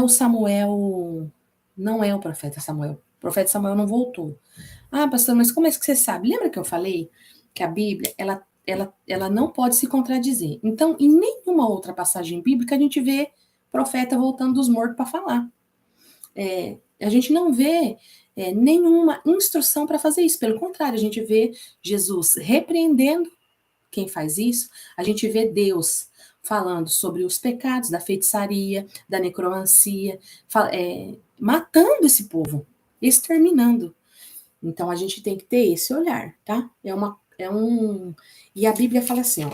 [SPEAKER 1] o Samuel, não é o profeta Samuel. O profeta Samuel não voltou. Ah, pastor, mas como é que você sabe? Lembra que eu falei que a Bíblia, ela não pode se contradizer. Então, em nenhuma outra passagem bíblica a gente vê profeta voltando dos mortos para falar. A gente não vê nenhuma instrução para fazer isso. Pelo contrário, a gente vê Jesus repreendendo quem faz isso. A gente vê Deus falando sobre os pecados da feitiçaria, da necromancia, matando esse povo, exterminando. Então a gente tem que ter esse olhar, tá? E a Bíblia fala assim, ó.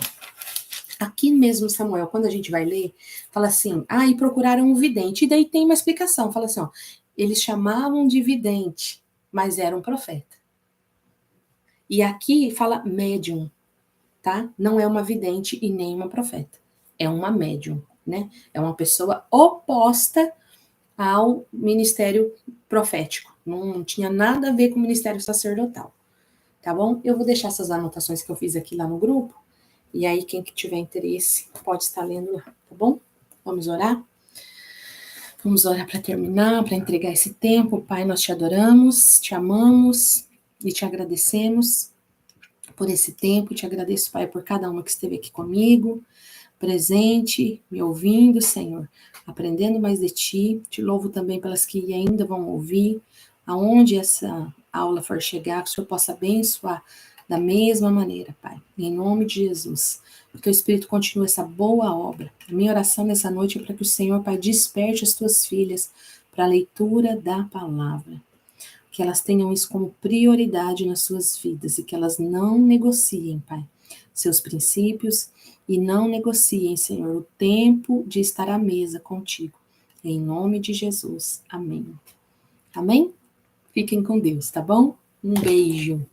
[SPEAKER 1] Aqui mesmo, Samuel, quando a gente vai ler, fala assim, e procuraram um vidente. E daí tem uma explicação, fala assim, ó. Eles chamavam de vidente, mas era um profeta. E aqui fala médium, tá? Não é uma vidente e nem uma profeta. É uma médium, né? É uma pessoa oposta ao ministério profético. Não tinha nada a ver com o ministério sacerdotal. Tá bom? Eu vou deixar essas anotações que eu fiz aqui lá no grupo. E aí, quem que tiver interesse, pode estar lendo lá, tá bom? Vamos orar? Vamos orar para terminar, para entregar esse tempo. Pai, nós te adoramos, te amamos e te agradecemos por esse tempo. Te agradeço, Pai, por cada uma que esteve aqui comigo, presente, me ouvindo, Senhor, aprendendo mais de Ti. Te louvo também pelas que ainda vão ouvir. Aonde essa aula for chegar, que o Senhor possa abençoar da mesma maneira, Pai. Em nome de Jesus. Que o Espírito continue essa boa obra. A minha oração nessa noite é para que o Senhor, Pai, desperte as tuas filhas para a leitura da palavra. Que elas tenham isso como prioridade nas suas vidas e que elas não negociem, Pai, seus princípios e não negociem, Senhor, o tempo de estar à mesa contigo. Em nome de Jesus. Amém. Amém? Fiquem com Deus, tá bom? Um beijo.